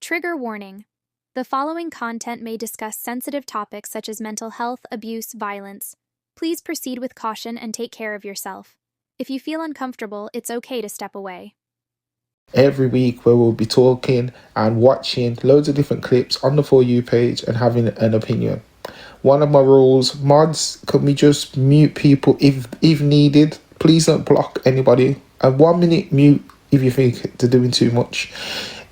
Trigger warning. The following content may discuss sensitive topics such as mental health, abuse, violence. Please proceed with caution and take care of yourself. If you feel uncomfortable, it's okay to step away. Every week where we'll be talking and watching loads of different clips on the For You page and having an opinion. One of my rules, mods, can we just mute people if needed? Please don't block anybody. A 1 minute mute if you think they're doing too much.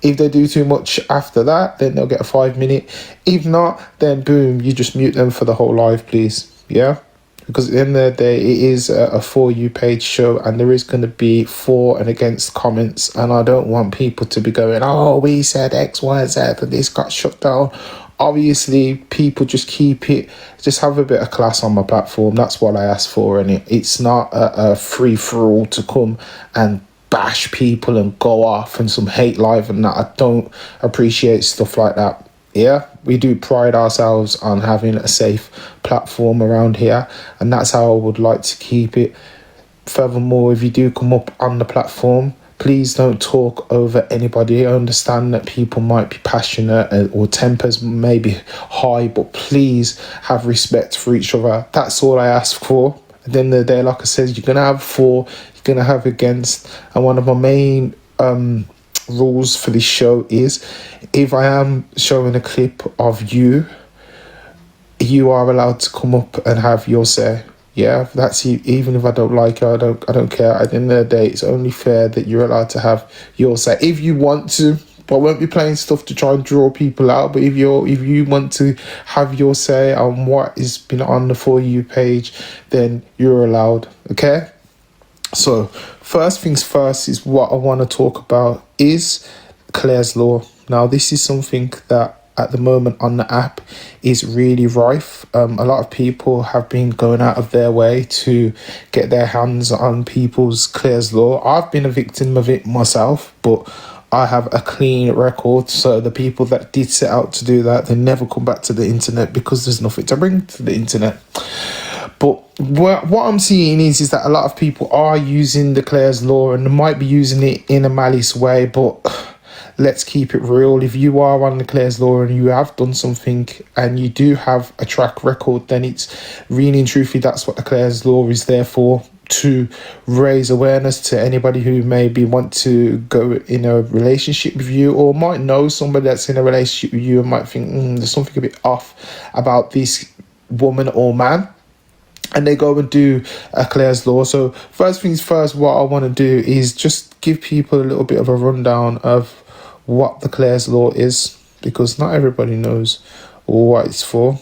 If they do too much after that, then they'll get a 5 minute. If not, then boom, you just mute them for the whole live, please. Yeah? Because at the end of the day, it is a For You page show and there is going to be for and against comments. And I don't want people to be going, oh, we said X, Y, Z and this got shut down. Obviously, people just just have a bit of class on my platform. That's what I ask for. And it's not a free-for-all to come and bash people and go off and some hate live and that. I don't appreciate stuff like that. Yeah, we do pride ourselves on having a safe platform around here, and that's how I would like to keep it. Furthermore, if you do come up on the platform, please don't talk over anybody. I understand that people might be passionate or tempers may be high, but please have respect for each other. That's all I ask for. At the end of the day, like I said, you're going to have for, you're going to have against, and one of my main rules for this show is if I am showing a clip of you are allowed to come up and have your say. Yeah, that's even if I don't like it, I don't care. At the end of the day, it's only fair that you're allowed to have your say if you want to. But I won't be playing stuff to try and draw people out. But if you want to have your say on what has been on the For You page, then you're allowed. Okay. So first things first is what I want to talk about is Clare's Law. Now, this is something that at the moment on the app is really rife. A lot of people have been going out of their way to get their hands on people's Clare's Law. I've been a victim of it myself, but I have a clean record. So the people that did set out to do that, they never come back to the internet because there's nothing to bring to the internet. But what I'm seeing is that a lot of people are using the Clare's Law and they might be using it in a malice way, but let's keep it real. If you are on the Clare's Law and you have done something and you do have a track record, then it's really and truthfully that's what the Clare's Law is there for, to raise awareness to anybody who maybe want to go in a relationship with you or might know somebody that's in a relationship with you and might think there's something a bit off about this woman or man. And they go and do a Clare's Law. So first things first, what I want to do is just give people a little bit of a rundown of what the Clare's Law is, because not everybody knows what it's for.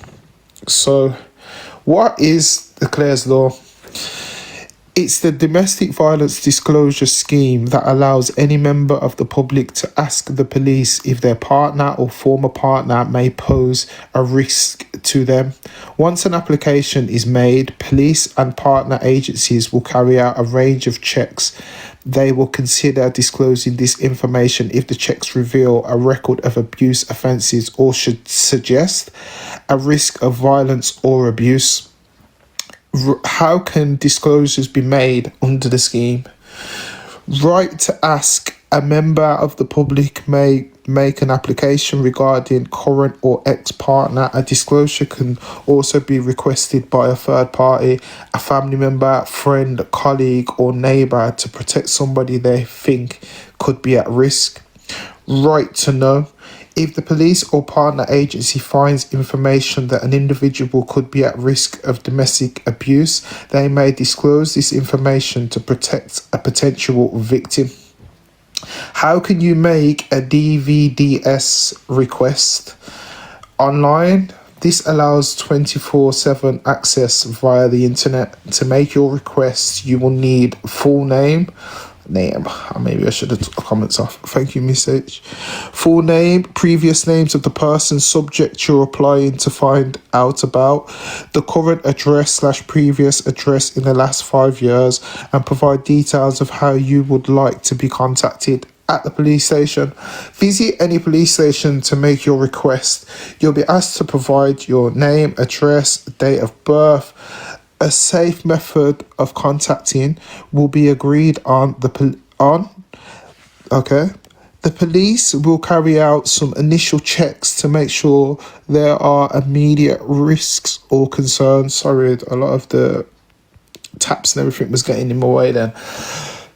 So what is the Clare's Law? It's the domestic violence disclosure scheme that allows any member of the public to ask the police if their partner or former partner may pose a risk to them. Once an application is made, police and partner agencies will carry out a range of checks. They will consider disclosing this information if the checks reveal a record of abuse offences or should suggest a risk of violence or abuse. How can disclosures be made under the scheme? Right to ask. A member of the public may make an application regarding current or ex-partner. A disclosure can also be requested by a third party, a family member, friend, colleague or neighbour to protect somebody they think could be at risk. Right to know. If the police or partner agency finds information that an individual could be at risk of domestic abuse, they may disclose this information to protect a potential victim. How can you make a DVDS request? Online, this allows 24/7 access via the internet. To make your request, you will need full name. Maybe I should have took the comments off. Thank you, Miss H. Full name, previous names of the person subject you're applying to find out about, the current address / previous address in the last 5 years, and provide details of how you would like to be contacted at the police station. Visit any police station to make your request. You'll be asked to provide your name, address, date of birth. A safe method of contacting will be agreed on. The The police will carry out some initial checks to make sure there are immediate risks or concerns. Sorry, a lot of the taps and everything was getting in my way then.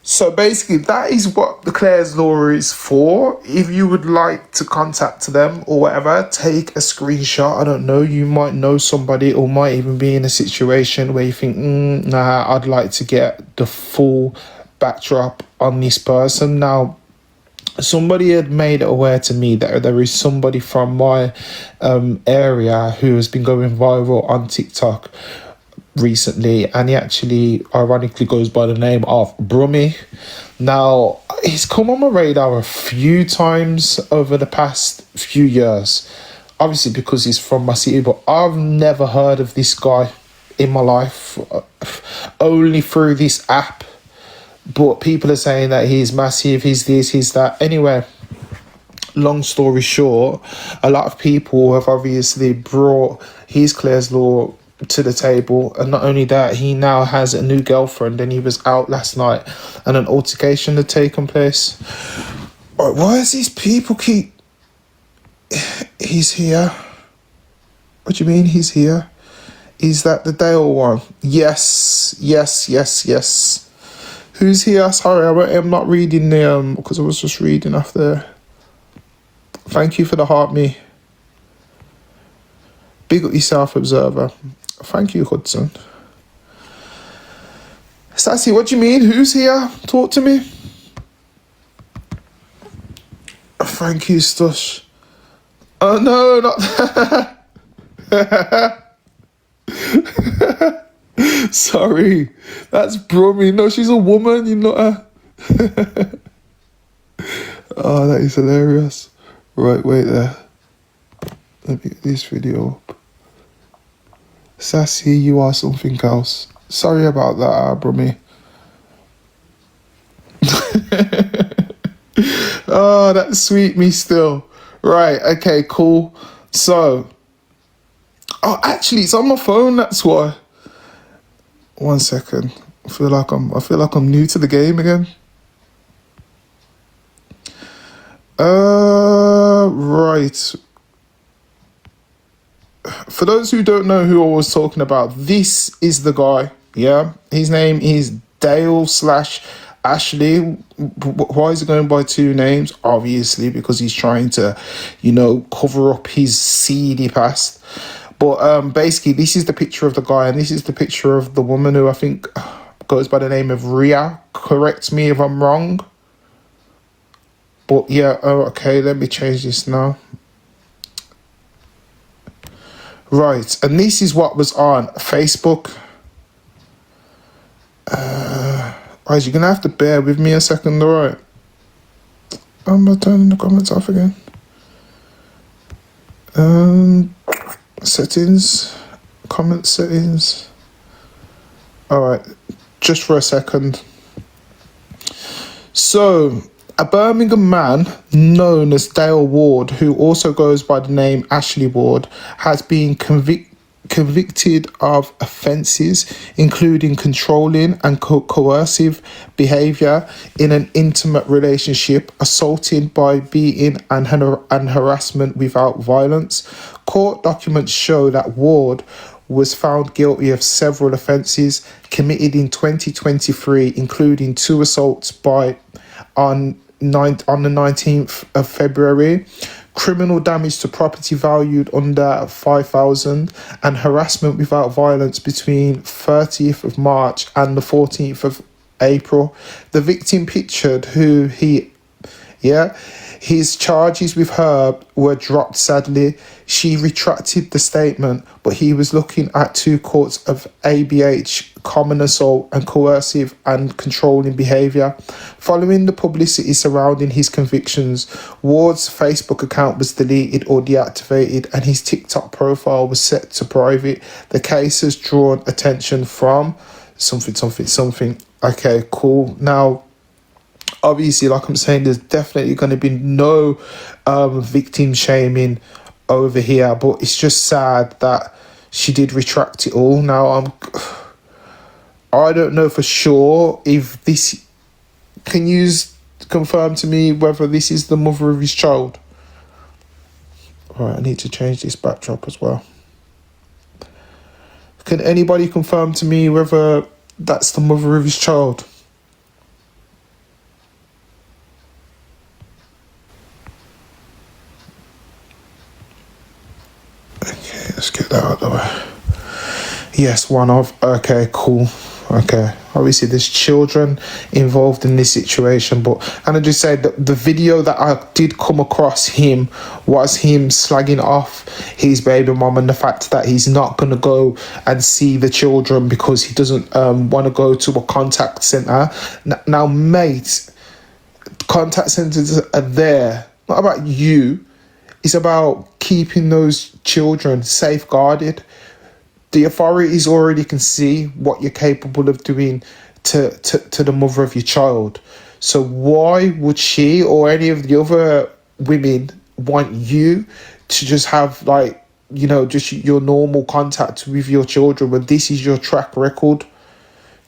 So basically, that is what the Clare's Law is for. If you would like to contact them or whatever, take a screenshot. I don't know, you might know somebody or might even be in a situation where you think, nah, I'd like to get the full backdrop on this person. Now, somebody had made it aware to me that there is somebody from my area who has been going viral on TikTok recently, and he actually ironically goes by the name of Brummy. Now, he's come on my radar a few times over the past few years, obviously because he's from my city, but I've never heard of this guy in my life, only through this app. But people are saying that he's massive, he's this, he's that. Anyway, long story short, a lot of people have obviously brought his Clare's Law to the table, and not only that, he now has a new girlfriend, and he was out last night and an altercation had taken place. Why is these people keep... He's here. What do you mean he's here? Is that the Dale one? Yes. Who's here? Sorry, I'm not reading the because I was just reading after. Thank you for the heart, me. Big up yourself, Observer. Thank you, Hudson. Sassy, what do you mean? Who's here? Talk to me. Thank you, Stush. Oh, no, not... Sorry. That's Brummy. No, she's a woman, you know her. Oh, that is hilarious. Right, wait there. Let me get this video up. Sassy, you are something else. Sorry about that, Brummy. Oh, that's sweet me still. Right, okay, cool. So, actually, it's on my phone, that's why. 1 second. I feel like I'm new to the game again. Right. For those who don't know who I was talking about, this is the guy. Yeah, his name is Dale/Ashley. Why is he going by two names? Obviously, because he's trying to, cover up his seedy past. But basically, this is the picture of the guy, and this is the picture of the woman who I think goes by the name of Ria. Correct me if I'm wrong. But yeah, okay, let me change this now. Right, and this is what was on Facebook. Right, you're going to have to bear with me a second, alright? I'm not turning the comments off again. Settings, comment settings. Alright, just for a second. So, a Birmingham man known as Dale Ward, who also goes by the name Ashley Ward, has been convicted of offences including controlling and coercive behaviour in an intimate relationship, assaulting by beating and harassment without violence. Court documents show that Ward was found guilty of several offences committed in 2023, including 2 assaults on the 19th of February, criminal damage to property valued under 5,000, and harassment without violence between 30th of March and the 14th of April. The victim pictured his charges with her were dropped sadly. She retracted the statement, but he was looking at 2 counts of ABH, common assault, and coercive and controlling behaviour. Following the publicity surrounding his convictions, Ward's Facebook account was deleted or deactivated, and his TikTok profile was set to private. The case has drawn attention from something. Okay, cool. Now, obviously, like I'm saying, there's definitely going to be no victim shaming over here, but it's just sad that she did retract it all. Now, I don't know for sure if this can use confirm to me whether this is the mother of his child? Right, I need to change this backdrop as well. Can anybody confirm to me whether that's the mother of his child? Okay, let's get that out of the way. Yes, one of. Okay, cool. Okay, obviously there's children involved in this situation, but and I just said that the video that I did come across him was him slagging off his baby mom and the fact that he's not going to go and see the children because he doesn't want to go to a contact center. Now, mate, contact centers are there, not about you. It's about keeping those children safeguarded. The authorities already can see what you're capable of doing to the mother of your child. So why would she or any of the other women want you to just have, like, you know, just your normal contact with your children when this is your track record?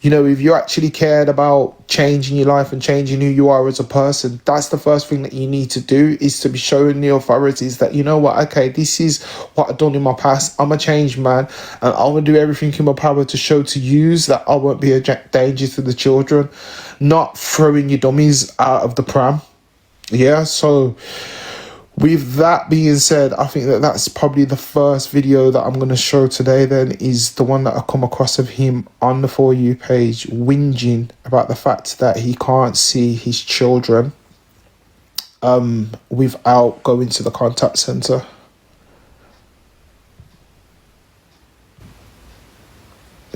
You know, if you actually cared about changing your life and changing who you are as a person, that's the first thing that you need to do, is to be showing the authorities that, you know what, okay, this is what I've done in my past. I'm a changed man and I'm going to do everything in my power to show to yous that I won't be a danger to the children, not throwing your dummies out of the pram. Yeah, so with that being said, I think that that's probably the first video that I'm going to show today then, is the one that I come across of him on the For You page whinging about the fact that he can't see his children without going to the contact centre.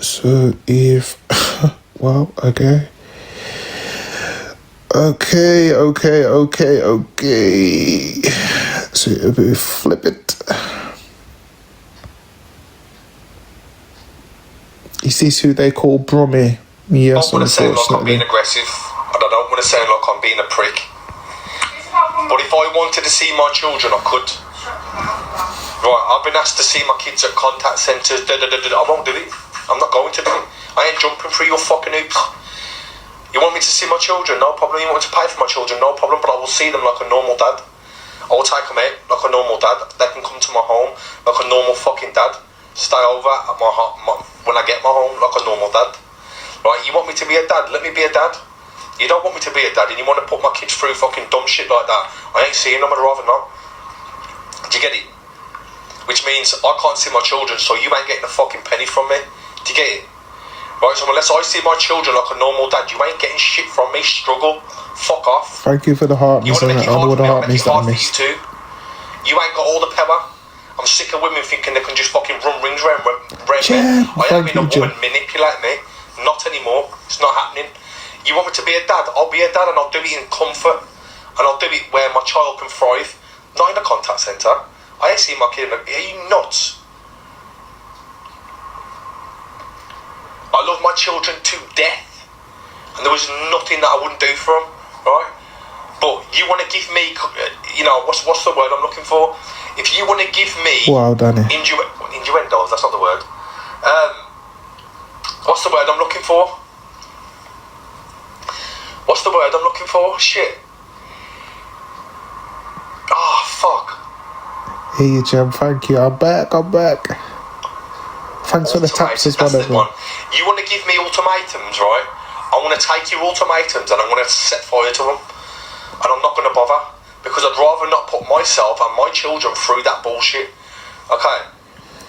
So if, well, okay. Okay. So if we flip it. Is this who they call Brummy? Yes, I don't want to sound like I'm being aggressive, and I don't want to sound like I'm being a prick. But if I wanted to see my children, I could. Right, I've been asked to see my kids at contact centres. I won't do it. I'm not going to do it. I ain't jumping through your fucking hoops. You want me to see my children? No problem. You want me to pay for my children? No problem. But I will see them like a normal dad. I will take them out like a normal dad. They can come to my home like a normal fucking dad. Stay over at when I get my home like a normal dad. Right? You want me to be a dad? Let me be a dad. You don't want me to be a dad and you want to put my kids through fucking dumb shit like that. I ain't seeing them. I'd rather not. Do you get it? Which means I can't see my children, so you ain't getting a fucking penny from me. Do you get it? Right, so unless I see my children like a normal dad, you ain't getting shit from me. Struggle. Fuck off. Thank you for the heart. You want to make it hard for me? I'll make it hard for you too. You ain't got all the power. I'm sick of women thinking they can just fucking run rings around me. I ain't been a woman manipulate me. Not anymore. It's not happening. You want me to be a dad? I'll be a dad and I'll do it in comfort. And I'll do it where my child can thrive. Not in a contact centre. I ain't seen my kid. Are you nuts? I love my children to death, and there was nothing that I wouldn't do for them, right? But you want to give me, you know, what's the word I'm looking for? If you want to give me innuendos, that's not the word. What's the word I'm looking for? What's the word I'm looking for? Shit. Ah, fuck. Hey, Jim, thank you. I'm back. Thanks for the taps as well, everyone. You want to give me ultimatums, right? I want to take your ultimatums and I'm going to set fire to them. And I'm not going to bother. Because I'd rather not put myself and my children through that bullshit. Okay?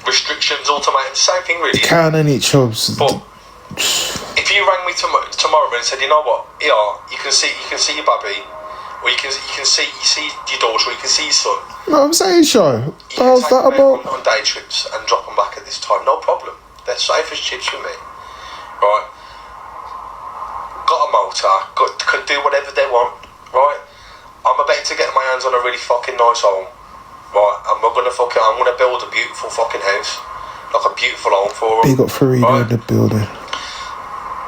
Restrictions, ultimatums, same thing really. Can any chubs? But if you rang me tomorrow and said, you know what, yeah, you can see your baby, or you can see your daughter, or you can see your son. No, I'm saying, sure. How's that about? On day trips and drop them back at this time, no problem. They're safe as chips with me, right? Got a motor, can do whatever they want, right? I'm about to get my hands on a really fucking nice home, right? And I'm gonna build a beautiful fucking house, like a beautiful home for them. Big up for right? in the building.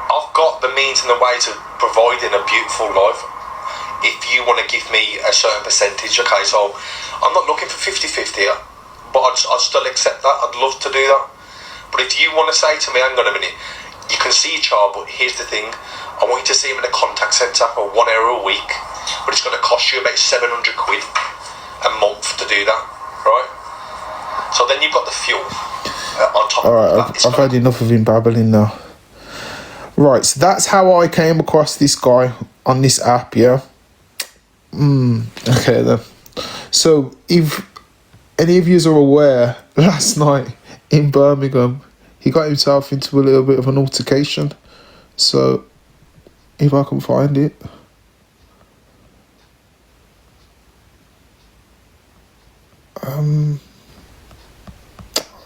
I've got the means and the ways of providing a beautiful life. If you want to give me a certain percentage, okay, so I'm not looking for 50-50, but I'd still accept that. I'd love to do that. But if you want to say to me, hang on a minute, you can see your child, but here's the thing, I want you to see him in a contact centre for 1 hour a week, but it's going to cost you about 700 quid a month to do that, right? So then you've got the fuel on top of that. I've had enough of him babbling now. Right, so that's how I came across this guy on this app, yeah? Okay then. So if any of you are aware, last night in Birmingham, he got himself into a little bit of an altercation. So if I can find it.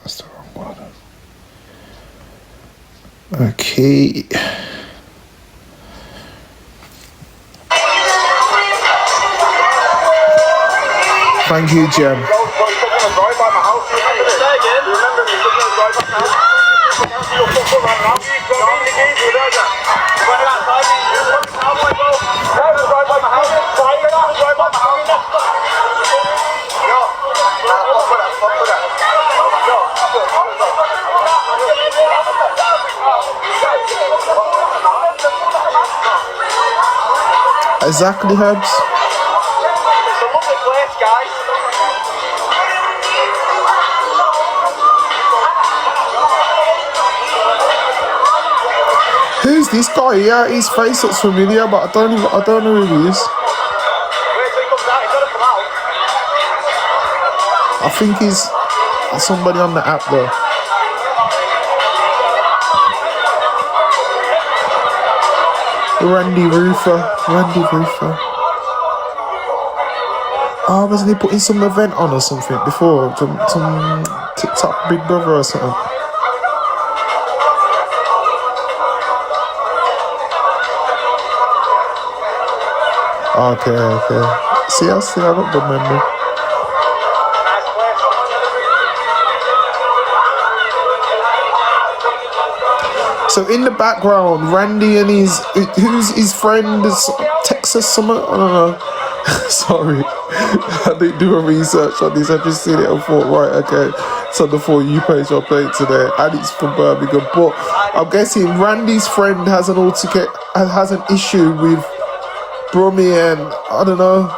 That's the wrong one. Okay. Thank you, Jem. Exactly, Herbs. It's a lovely place, guys. Who's this guy? Yeah, his face looks familiar, but I don't know who he is. I think he's somebody on the app though. Randy Roofer. Oh, wasn't he putting some event on or something before? Some TikTok Big Brother or something? Okay. See, I got good memory. So in the background, Randy and who's his friend is Texas Summer? I don't know. Sorry, I didn't do a research on this. I just seen it and thought, right, okay, it's on the For You page I played today, and it's from Birmingham. But I'm guessing Randy's friend has an issue with Brummy and I don't know,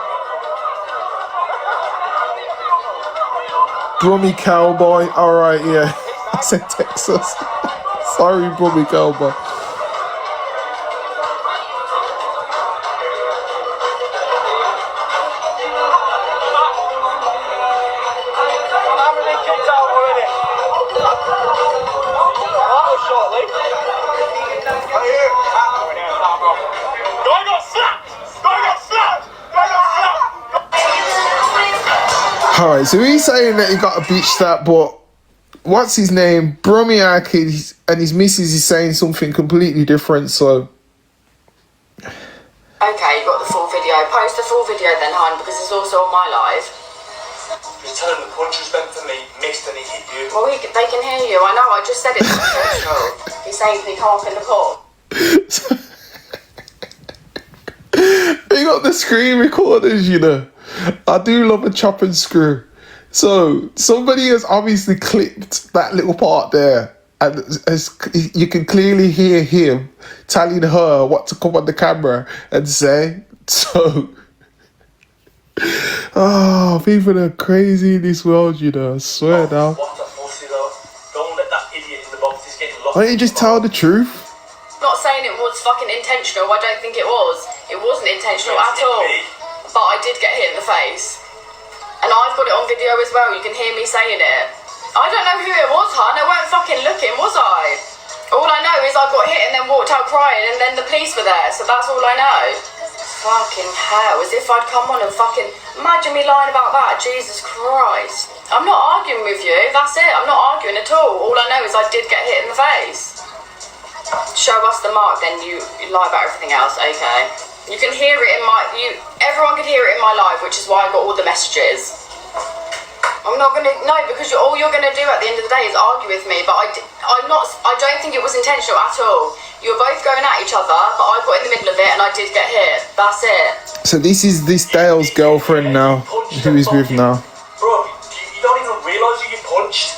Brummy Cowboy. All right, yeah, I said Texas. Sorry, Brummy Cowboy. Alright, so he's saying that he got a bitch slap, but what's his name? Bromiak and his missus is saying something completely different, so. Okay, you got the full video. Post the full video then, hon, because it's also on my live. Just tell him the punch was meant for me, missed and he hit you. Well, they can hear you. I know, I just said it's intentional. He's saying he come up in the court. They got the screen recorders, you know. I do love a chop and screw. So somebody has obviously clipped that little part there, and you can clearly hear him telling her what to come on the camera and say. So, people are crazy in this world, you know. I swear now. What a pussy though. Don't let that idiot in the box. He's getting lost. Why don't you just tell the truth? Not saying it was fucking intentional. I don't think it was. It wasn't intentional at all. But I did get hit in the face. And I've got it on video as well. You can hear me saying it. I don't know who it was, hon. I weren't fucking looking, was I? All I know is I got hit and then walked out crying and then the police were there. So that's all I know. Fucking hell. As if I'd come on and fucking... Imagine me lying about that. Jesus Christ. I'm not arguing with you. That's it. I'm not arguing at all. All I know is I did get hit in the face. Show us the mark, then you lie about everything else. Okay. You can hear it in everyone could hear it in my live, which is why I got all the messages. I'm not gonna, no, because all you're gonna do at the end of the day is argue with me, but I don't think it was intentional at all. You were both going at each other, but I got in the middle of it and I did get hit. That's it. So this is this Dale's girlfriend now, who he's with now. Bro, you don't even realise who you punched.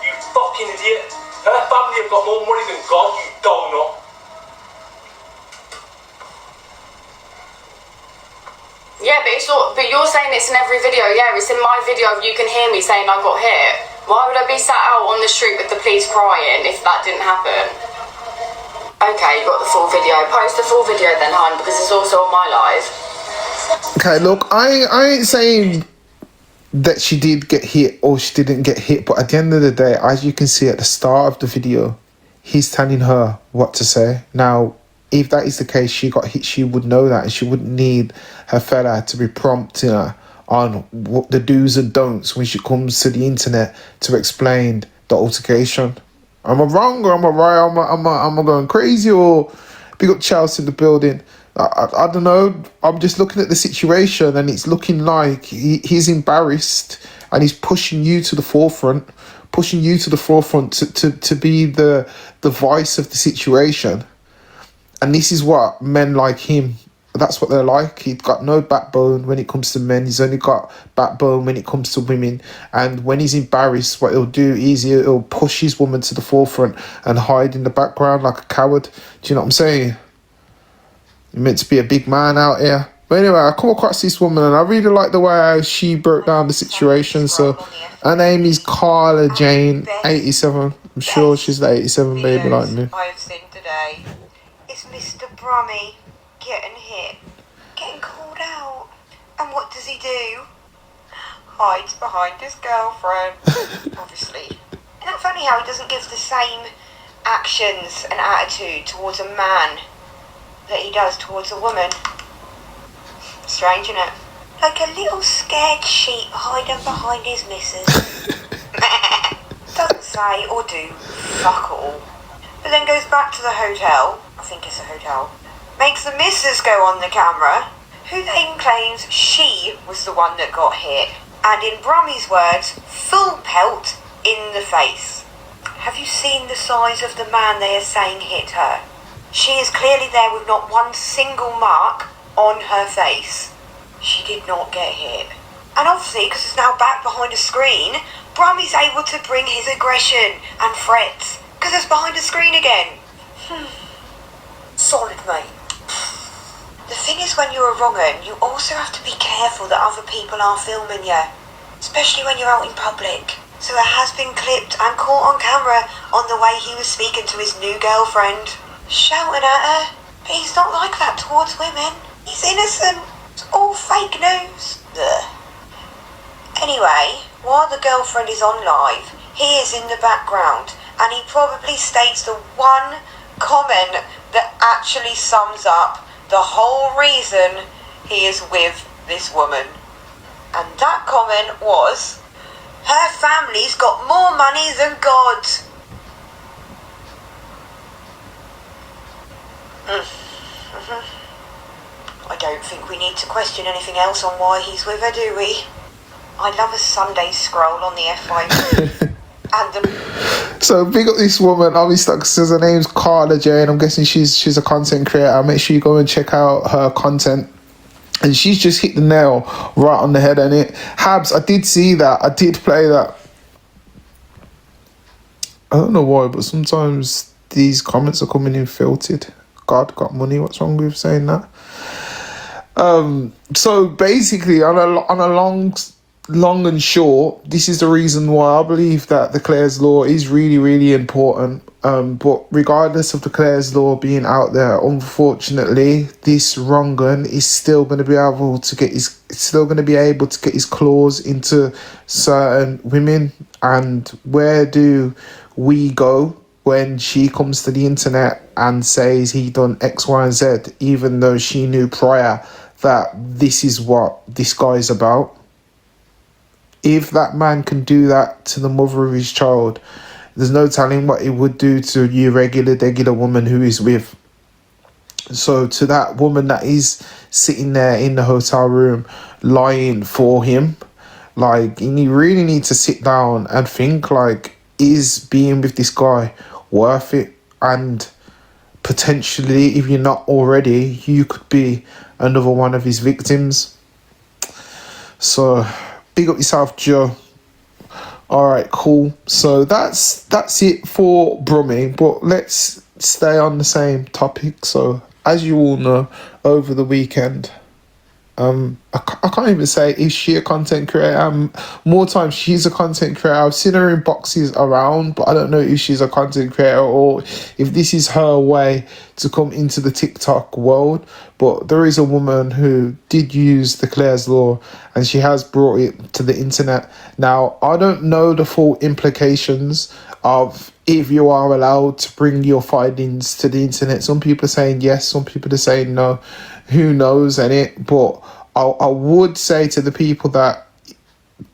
You fucking idiot. Her family have got more money than God, you donut. Yeah, but but you're saying it's in every video. Yeah, it's in my video. You can hear me saying I got hit. Why would I be sat out on the street with the police crying if that didn't happen? Okay, you got the full video. Post the full video then, hon, because it's also on my live. Okay, look, I ain't saying that she did get hit or she didn't get hit, but at the end of the day, as you can see at the start of the video, he's telling her what to say. Now, if that is the case, she got hit, she would know that, and she wouldn't need her fella to be prompting her on what the do's and don'ts when she comes to the internet to explain the altercation. Am I wrong or am I right? Am I going crazy? Or big up Chelsea in the building. I don't know. I'm just looking at the situation and it's looking like he's embarrassed and he's pushing you to the forefront to be the voice of the situation. And this is what men like him, that's what they're like. He's got no backbone when it comes to men. He's only got backbone when it comes to women. And when he's embarrassed, what he'll do is he'll push his woman to the forefront and hide in the background like a coward. Do you know what I'm saying? You're meant to be a big man out here. But anyway, I come across this woman and I really like the way she broke down the situation. So her name is Carla Jane, 87. I'm sure she's the 87 baby like me. I've seen today is Mr. Brummy getting hit, getting called out. And what does he do? Hides behind his girlfriend, obviously. And it's funny how he doesn't give the same actions and attitude towards a man that he does towards a woman. Strange, isn't it? Like a little scared sheep hiding behind his missus. Doesn't say or do fuck all. But then goes back to the hotel, I think it's a hotel, makes the missus go on the camera, who then claims she was the one that got hit. And in Brummy's words, full pelt in the face. Have you seen the size of the man they are saying hit her? She is clearly there with not one single mark on her face. She did not get hit. And obviously, because it's now back behind a screen, Brummy's able to bring his aggression and threats, because it's behind a screen again. Solid, mate. The thing is, when you're a wrong-un, you also have to be careful that other people are filming you, especially when you're out in public. So it has been clipped and caught on camera on the way he was speaking to his new girlfriend, shouting at her. But he's not like that towards women. He's innocent. It's all fake news. Ugh. Anyway, while the girlfriend is on live, he is in the background and he probably states the one comment that actually sums up the whole reason he is with this woman. And that comment was, her family's got more money than God. I don't think we need to question anything else on why he's with her, do we? I love a Sunday scroll on the FYP. And so big up this woman, obviously, because her name's Carla Jane. I'm guessing she's a content creator. Make sure you go and check out her content. And she's just hit the nail right on the head, on it. Habs, I did see that. I did play that. I don't know why, but sometimes these comments are coming in filtered. God got money. What's wrong with saying that? So basically, on a long and short, this is the reason why I believe that the Clare's Law is really, really important. But regardless of the Clare's Law being out there, unfortunately, this wrong-un is still going to be able to get his claws into certain women. And where do we go when she comes to the internet and says he done X, Y, and Z, even though she knew prior that this is what this guy is about? If that man can do that to the mother of his child, there's no telling what it would do to you regular woman who is with. So to that woman that is sitting there in the hotel room lying for him, like, you really need to sit down and think, like, is being with this guy worth it? And potentially, if you're not already, you could be another one of his victims. So big up yourself, Joe. Alright, cool. So that's it for Brummy, but let's stay on the same topic. So as you all know, over the weekend, I can't even say, is she a content creator? More times she's a content creator. I've seen her in boxes around, but I don't know if she's a content creator or if this is her way to come into the TikTok world. But there is a woman who did use the Claire's Law and she has brought it to the internet. Now, I don't know the full implications of if you are allowed to bring your findings to the internet. Some people are saying yes, some people are saying no. Who knows, innit? But I would say to the people that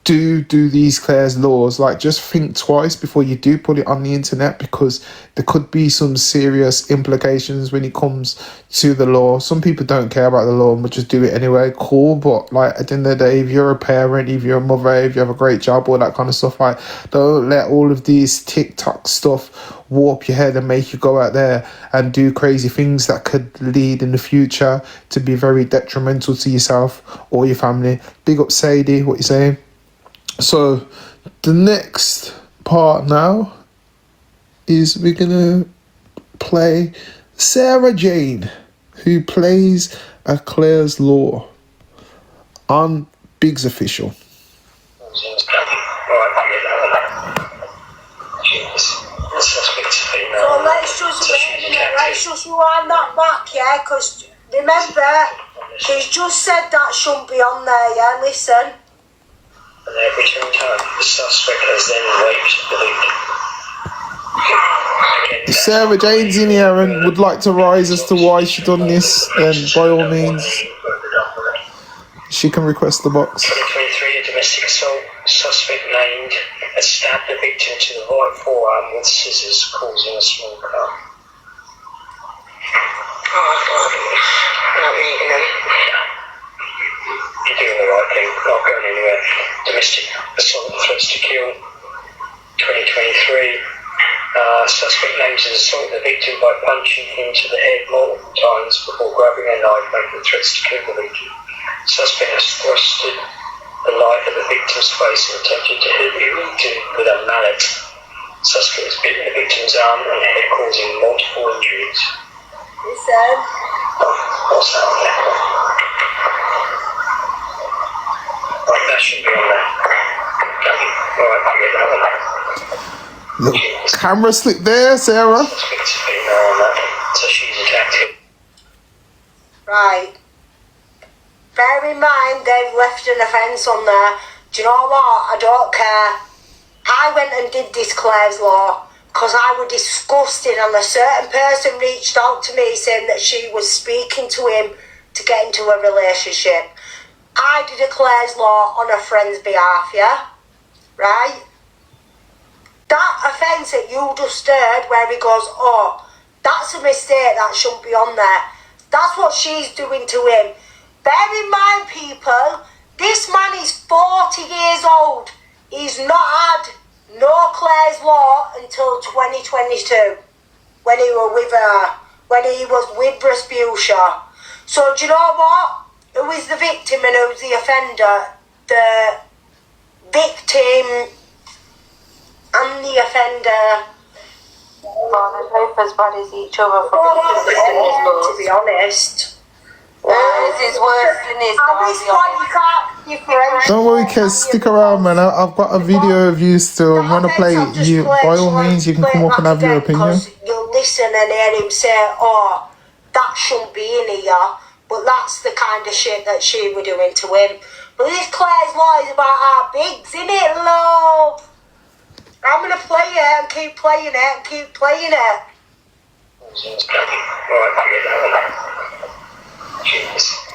do these Claire's Laws, like, just think twice before you do put it on the internet, because there could be some serious implications when it comes to the law. Some people don't care about the law and would just do it anyway. Cool, but like at the end of the day, if you're a parent, if you're a mother, if you have a great job, all that kind of stuff, like, don't let all of these TikTok stuff warp your head and make you go out there and do crazy things that could lead in the future to be very detrimental to yourself or your family. Big up Sadie, what you saying? So the next part now is we're gonna play Sarah Jane, who plays a Claire's Law on Big's Official. So let's just rewind that back, yeah, because remember, she's just said that shouldn't be on there, yeah, listen. And every time the suspect has then raped the victim. If Sarah Jane's in here and would like to rise as to why she done this, then by all means she can request the box. 2023, a domestic assault suspect named has stabbed the victim to the right forearm with scissors, causing a small cut. Not meeting them. You're doing the right thing, not going anywhere. Domestic assault and threats to kill, 2023. Suspect names has assaulted the victim by punching him to the head multiple times before grabbing a knife, making threats to kill the victim. Suspect has thrusted the knife at the victim's face and attempted to hit the victim with a mallet. Suspect has bitten the victim's arm and head, causing multiple injuries. Listen. What's that on there? Right, that should be on there. Alright, I'll get that on there. Little camera slip there, Sarah. Suspect's female on that, so she's attacked him. Right. Bear in mind, they've left an offence on there. Do you know what? I don't care. I went and did this Claire's Law because I was disgusted, and a certain person reached out to me saying that she was speaking to him to get into a relationship. I did a Claire's Law on a friend's behalf, yeah? Right? That offence that you just heard where he goes, oh, that's a mistake, that shouldn't be on there. That's what she's doing to him. Bear in mind, people, this man is 40 years old. He's not had no Claire's Law until 2022, when he was with her, when he was with Respucia. So do you know what? Who is the victim and who's the offender? The victim and the offender. Oh, they're both as bad as each other from to be honest. Hers is worse than his. At this point, you can't differentiate. Don't worry, Kez, stick around, man. I've got a video of you still. I'm gonna play it. You, by all means, you can come up and have your opinion. You'll listen and hear him say, oh, that shouldn't be in here. But that's the kind of shit that she were doing to him. But this Claire's Law is about our bigs, innit, love? I'm gonna play it and keep playing it and keep playing it.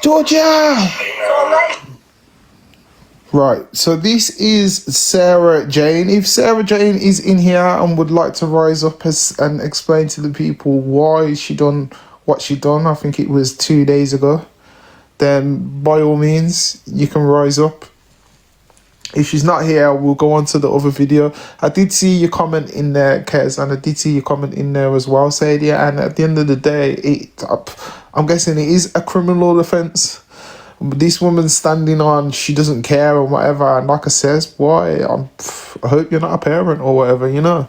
Georgia! So let's Right, so this is Sarah Jane. If Sarah Jane is in here and would like to rise up and explain to the people why she done what she done, I think it was 2 days ago, then by all means, you can rise up. If she's not here, we'll go on to the other video. I did see your comment in there, Kez, and I did see your comment in there as well, Sadie. And at the end of the day, I'm guessing it is a criminal offence. This woman's standing on she doesn't care or whatever. And like I says, boy, I hope you're not a parent or whatever, you know.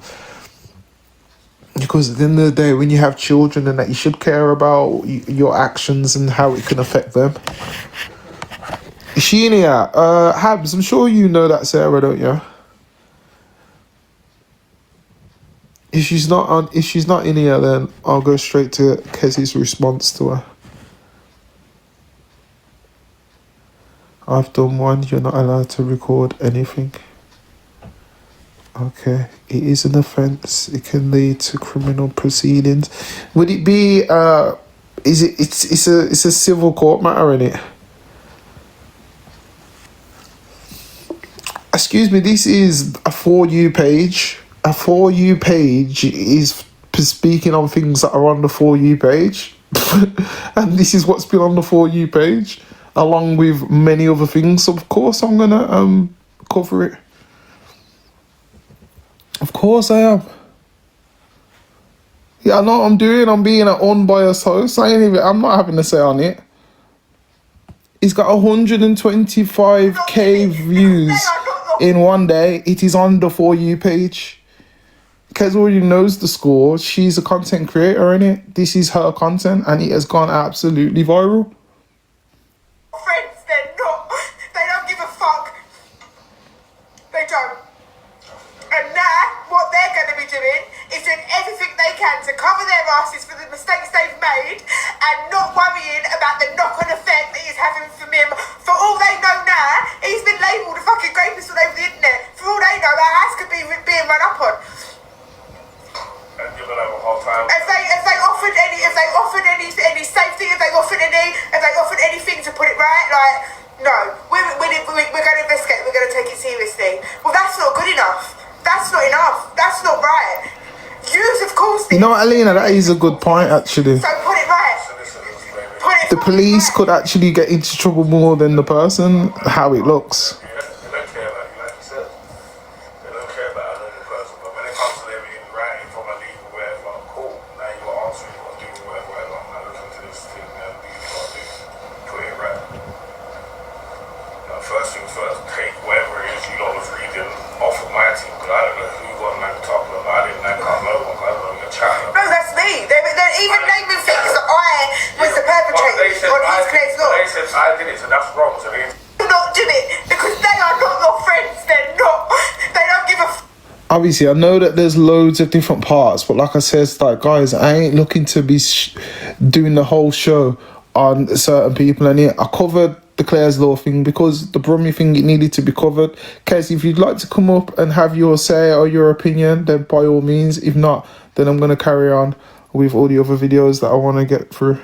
Because at the end of the day, when you have children and that, you should care about your actions and how it can affect them. Is she in here? Habs, I'm sure you know that Sarah, don't you? If she's not in here, then I'll go straight to Kezzy's response to her. I've done one. You're not allowed to record anything. Okay. It is an offence. It can lead to criminal proceedings. Would it be it's a civil court matter, isn't it? Excuse me, this is a For You page. A For You page is speaking on things that are on the For You page. And this is what's been on the For You page, along with many other things. So of course I'm gonna cover it. Of course I am. Yeah, I know what I'm doing. I'm being an unbiased host. I'm not having a say on it. It's got 125k views in one day. It is on the For You page. Kez already knows the score. She's a content creator, innit? This is her content, and it has gone absolutely viral. Friends, they're not. They don't give a fuck. They don't. And now, what they're going to be doing is doing everything they can to cover their asses for the mistakes they've made and not worrying about the knock-on effect that he's having from him. For all they know now, he's been labelled a fucking rapist all over the internet. For all they know, our house could be being run up on. And you're gonna have a hard time. If they offered any safety, if they offered anything to put it right, like, no, we're going to investigate, we're going to take it seriously. Well, that's not good enough. That's not enough. That's not right. Use, of course. You know what, Alina, that is a good point, actually. So put it right. The police could actually get into trouble more than the person, how it looks. They don't care about you, like you said. They don't care about another person. But when it comes to them in writing from a legal whatever, cool. Now you got to answer, you got to do whatever. I'm not looking to this thing and do what you got to do. Put it right. First things first, take whatever it is you lot was reading off of my team, because I don't know who got man talking about. I didn't know, can't know one, I don't know you're chatting. No, that's me. They're even naming things that I was the perpetrator on his case law. They said I did it, so that's wrong. So they Do not do it because they are not your friends. They're not. They don't give a Obviously, I know that there's loads of different parts, but like I said, it's like, guys, I ain't looking to be doing the whole show on certain people. And I covered the Claire's Law thing because the Brummy thing, it needed to be covered. Case, if you'd like to come up and have your say or your opinion, then by all means. If not, then I'm going to carry on with all the other videos that I want to get through.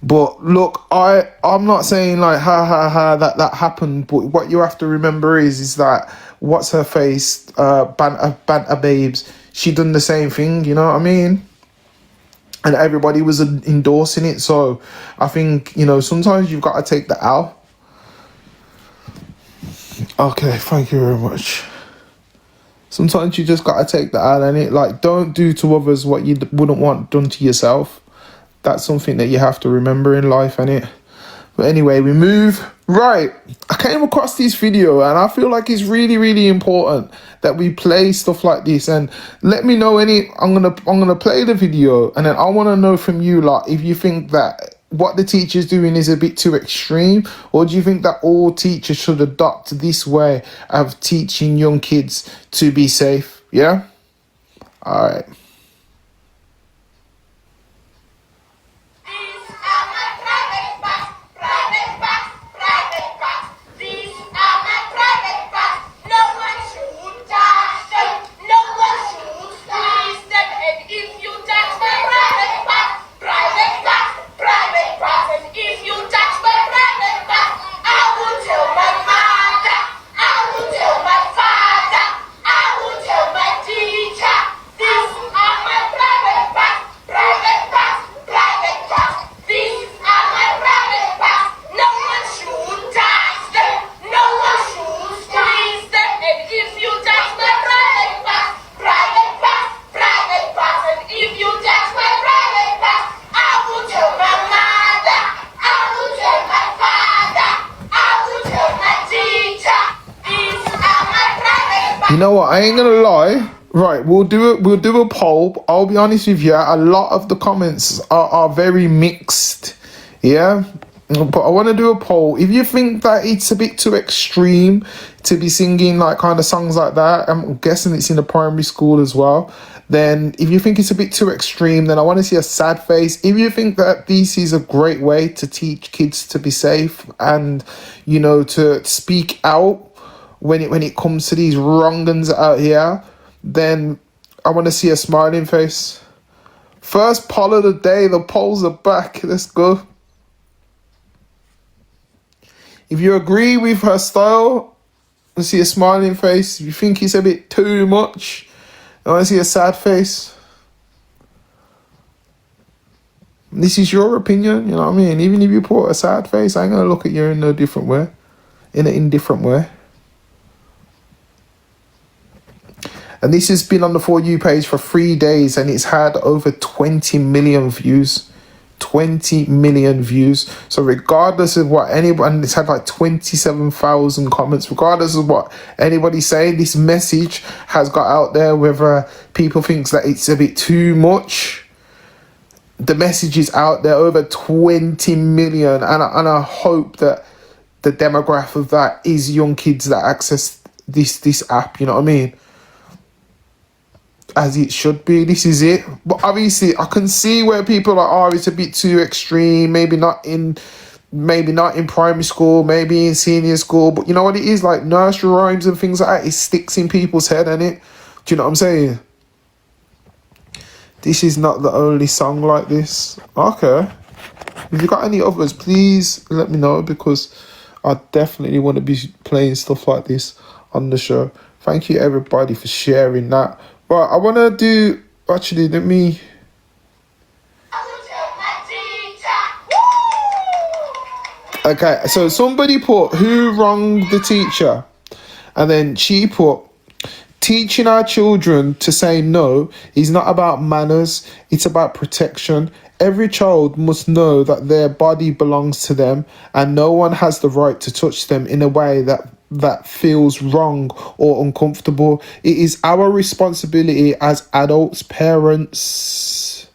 But look, I'm not saying like that happened, but what you have to remember is that what's her face, Banter Babes, she done the same thing, you know what I mean? And everybody was endorsing it, so I think, you know, sometimes you've got to take the L. Okay, thank you very much. Sometimes you just got to take the L, and it like, don't do to others what you wouldn't want done to yourself. That's something that you have to remember in life, innit? But anyway, we move. Right, I came across this video and I feel like it's really, really important that we play stuff like this. And let me know I'm gonna play the video, and then I want to know from you, like, if you think that what the teacher's doing is a bit too extreme, or do you think that all teachers should adopt this way of teaching young kids to be safe? Yeah? All right. You know what? I ain't gonna lie. Right, we'll do a poll. I'll be honest with you. A lot of the comments are very mixed. Yeah, But I want to do a poll. If you think that it's a bit too extreme to be singing like kind of songs like that, I'm guessing it's in the primary school as well. Then if you think it's a bit too extreme, then I want to see a sad face. If you think that this is a great way to teach kids to be safe and, you know, to speak out when it comes to these wrong uns out here, then I want to see a smiling face. First poll of the day. The polls are back. Let's go. If you agree with her style, I see a smiling face. If you think it's a bit too much, I want to see a sad face. This is your opinion, you know what I mean? Even if you put a sad face, I ain't going to look at you in a different way. In an indifferent way. And this has been on the For You page for 3 days and it's had over 20 million views. 20 million views. So regardless of what anyone, it's had like 27,000 comments, regardless of what anybody's saying, this message has got out there. Whether people think that it's a bit too much, the message is out there, over 20 million. And I hope that the demographic of that is young kids that access this app, you know what I mean? As it should be. This is it. But obviously I can see where people are, oh, it's a bit too extreme, maybe not in primary school, maybe in senior school, but you know what it is, like nursery rhymes and things like that, it sticks in people's head, innit? Do you know what I'm saying? This is not the only song like this. Okay, if you got any others, please let me know, because I definitely want to be playing stuff like this on the show. Thank you everybody for sharing that. Right, I want to do, actually, let me... Okay, so somebody put, who wronged the teacher? And then she put, teaching our children to say no is not about manners, it's about protection. Every child must know that their body belongs to them and no one has the right to touch them in a way that feels wrong or uncomfortable. It is our responsibility as adults, parents,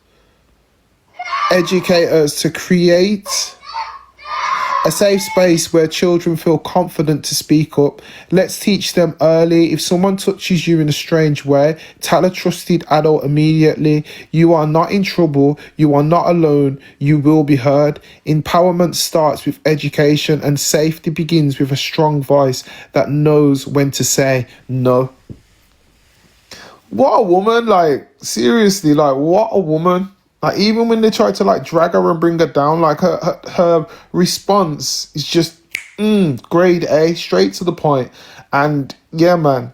educators to create a safe space where children feel confident to speak up. Let's teach them early. If someone touches you in a strange way, tell a trusted adult immediately. You are not in trouble. You are not alone. You will be heard. Empowerment starts with education and safety begins with a strong voice that knows when to say no. What a woman, like, seriously, like, what a woman. Like, even when they try to like drag her and bring her down, like her response is just grade A, straight to the point. And yeah, man,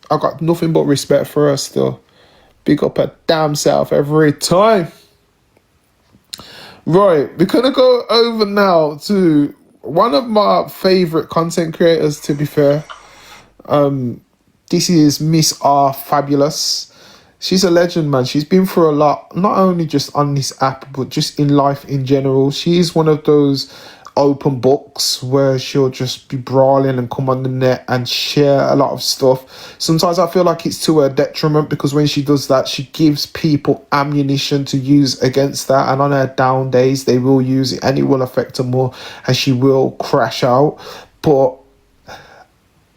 I got nothing but respect for her still. Big up her damn self every time. Right, we're gonna go over now to one of my favorite content creators, to be fair. This is Miss R Fabulous. She's a legend, man. She's been through a lot, not only just on this app, but just in life in general. She's one of those open books where she'll just be brawling and come on the net and share a lot of stuff. Sometimes I feel like it's to her detriment, because when she does that, she gives people ammunition to use against that. And on her down days, they will use it and it will affect her more and she will crash out. But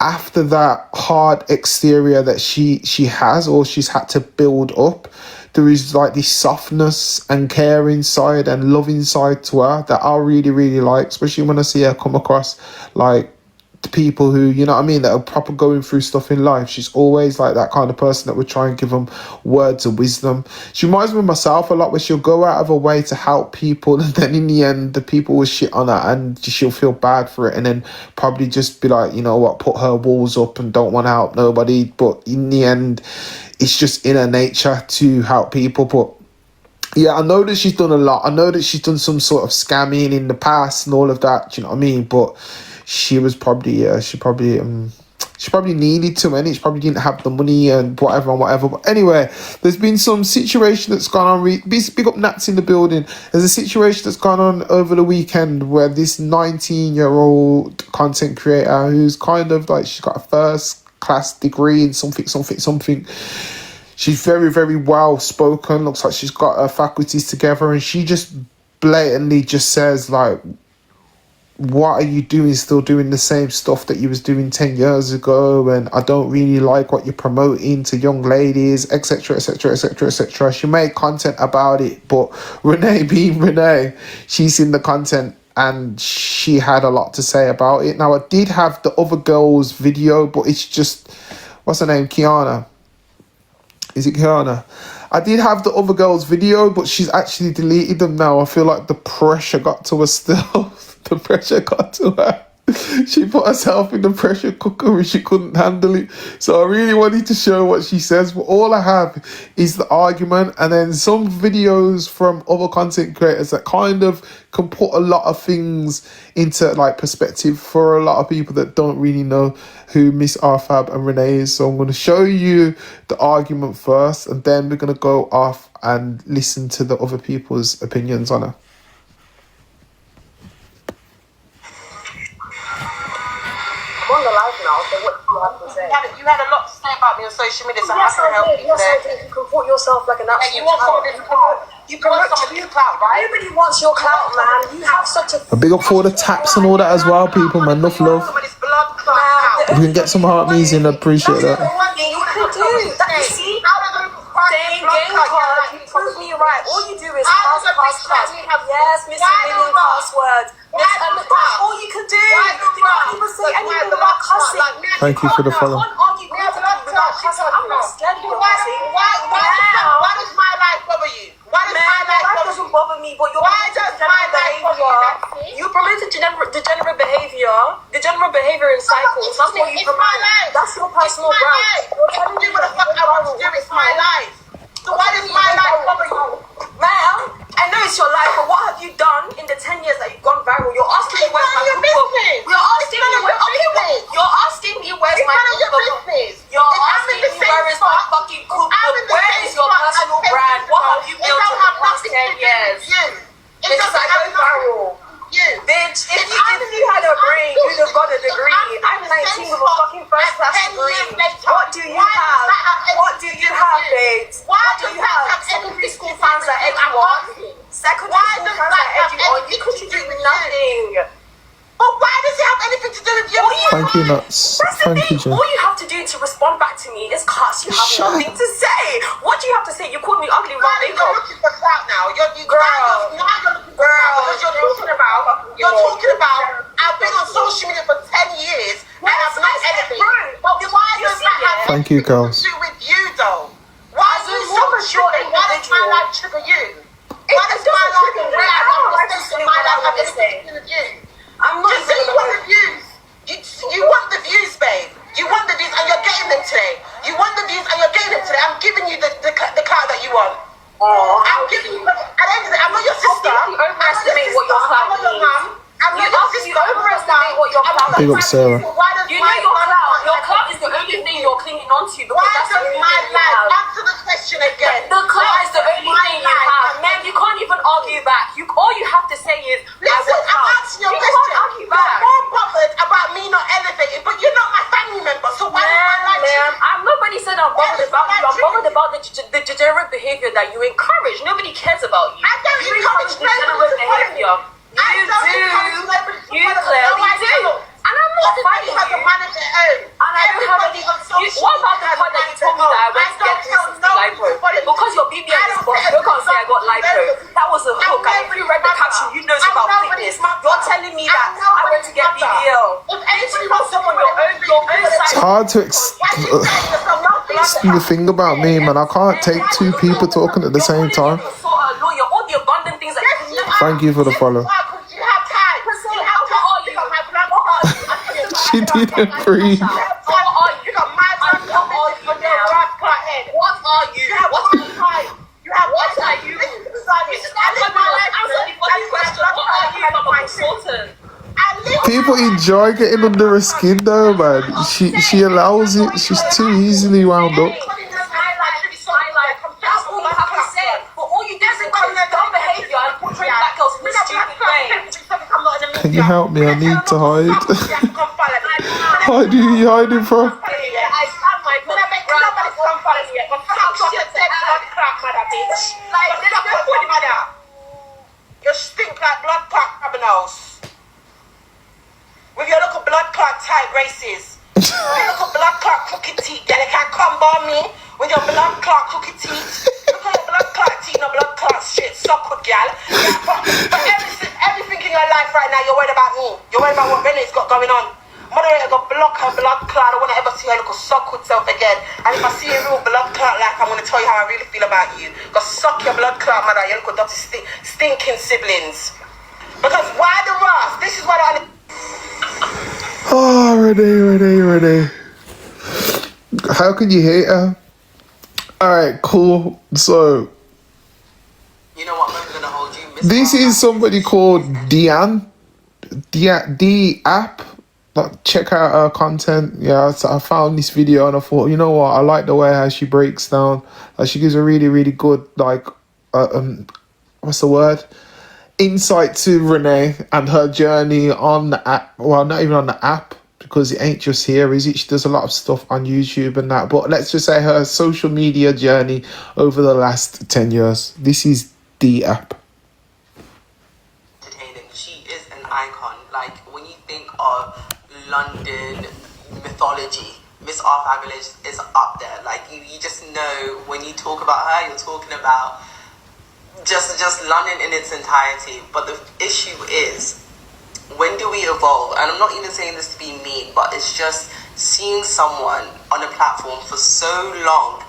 after that hard exterior that she has, or she's had to build up, there is like this softness and care inside and love inside to her that I really, really like, especially when I see her come across like the people who, you know what I mean, that are proper going through stuff in life. She's always like that kind of person that would try and give them words of wisdom. She reminds me of myself a lot, where she'll go out of her way to help people, and then in the end the people will shit on her and she'll feel bad for it, and then probably just be like, you know what, put her walls up and don't want to help nobody. But in the end, it's just in her nature to help people. But yeah, I know that she's done a lot. I know that she's done some sort of scamming in the past and all of that, do you know what I mean? But she was probably, she probably needed to, and she probably didn't have the money and whatever. But anyway, there's been some situation that's gone on. Big up Nats in the building. There's a situation that's gone on over the weekend where this 19-year-old content creator, who's kind of like, she's got a first class degree in something. She's very, very well spoken. Looks like she's got her faculties together, and she just blatantly just says like, what are you doing, still doing the same stuff that you was doing 10 years ago, and I don't really like what you're promoting to young ladies, etc, etc, etc, etc. She made content about it, but Renee being Renee, she's seen the content and she had a lot to say about it. Now, I did have the other girl's video, but it's just, what's her name, Kiana? Is it Kiana? I did have the other girl's video, but she's actually deleted them now. I feel like the pressure got to her still. The pressure got to her. She put herself in the pressure cooker and she couldn't handle it. So I really wanted to show what she says, but all I have is the argument and then some videos from other content creators that kind of can put a lot of things into like perspective for a lot of people that don't really know who Miss Arfab and Renee is. So I'm going to show you the argument first, and then we're going to go off and listen to the other people's opinions on her. On the live now, so what do you have to say? You had a lot to say about me on social media, so yes, how can I help you? Yes, I did. You can put yourself like an absolute. You want some of this clout? You promote some of this clout, right? Nobody wants your clout, man. You have such a big up for the taps and all that as well, people, man. Enough love. If we can get some heart me's in, I appreciate that. You can do that. You see? Game card, you prove me right. All you do is cuss. Yes, Miss A Million cuss words. That's all you can do. You can't even say anything without cussing. Thank you for the follow. I can't argue without cussing. I'm not scared of your cussing. Why does my life bother you? Why does my life doesn't bother me, but your degenerate behavior. You promote degenerate behavior in cycles. That's what you promote. That's your personal brand. I can do what the fuck I want to do. It's my life. So why does my life bother you? Ma'am, I know it's your life, but what have you done in the 10 years that you've gone viral? You're asking me where's my business. You're asking me where's my business. You're asking me where's my business. You're asking me where is my fucking cookbook? Where is your personal brand? What have you built in the past 10 years? Because I go viral. Bitch, if you had a brain, you'd have got a degree. I'm 19 with a fucking first class degree. What do you have? What do you have, babes? What do you have? Secondary school fans like everyone. Secondary school fans like everyone. You contribute nothing. But why does it have anything to do with you? Thank you, Nuts. Thank you, Jen. All you have to do to respond back to me is cuss. You have nothing to say. What do you have to say? You called me ugly without makeup. You're looking for clout now. You're looking for clout. Because you're talking about, I've been on social media for 10 years and I've not anything. But why does that have anything to do with you, though? Why are you so sure? Why does my life trigger you? Why does my life trigger you? My life have anything to do with you? I'm not saying you want the views. You want the views, babe. You want the views and you're getting them today. You want the views and you're getting them today. I'm giving you the clout that you want. I'm giving you. I'm not your sister. You overestimate what your clout means. I'm not your sister. You overestimate what your clout Big up, Sarah. You know your clout. Your clout is the only thing you're clinging on to. Why does my life? Answer the question again. The clout is the only thing you have. Man, you can't even argue back. All you have to say is, listen, I'm asking you a question. Can't argue back. You're more bothered about me not elevating, but you're not my family member, so why does my life? Nobody said I'm bothered about you. I'm bothered about the degenerate behavior that you encourage. Nobody cares about you. I don't encourage degenerate behavior. You clearly do. And I'm not fighting you. And I don't have any. What about the part that you told me that I went to get 360 lipo? Because your BBL is spot, you can't say I got lipo. That was a hook. And if you read the caption, you know about fitness. You're telling me that I went to get BBL. It's hard to explain the thing about me, man. I can't take two people talking at the same time. Thank you for the follow. She didn't breathe. What are you? People enjoy getting under her skin though, man. She allows it. She's too easily wound up. Can you help me? I need to hide. Hide who you hiding from? You stink like blood clot criminals. tight braces. Look at blood clot crooked teeth. Yeah, they can't come by me with your blood clot crooked teeth. Look at your blood clot teeth, no blood clot shit. Suck good, gal. Yeah, but everything in your life right now, you're worried about me. You're worried about what Renee's got going on. Moderator got block her blood clot. I don't want to ever see her look suck herself again. And if I see a real blood clot, like, I'm going to tell you how I really feel about you. Go suck your blood clot, mother. You look dirty stinking siblings. Because why the Ross? This is what I... Oh, Renee. How can you hate her? Alright, cool. So, You know what? I'm not going to hold you. this is somebody called Deanne. D app. Like, check out her content. Yeah, so I found this video and I thought, you know what? I like the way how she breaks down. She gives a really, really good, like, what's the word? Insight to Renee and her journey on the app. Well, not even on the app, because it ain't just here, is it? She does a lot of stuff on YouTube and that. But let's just say her social media journey over the last 10 years. This is the app. She is an icon. Like, when you think of London mythology, Miss R Fabulous is up there. Like, you just know when you talk about her, you're talking about just London in its entirety. But the issue is, when do we evolve? And I'm not even saying this to be mean, but it's just seeing someone on a platform for so long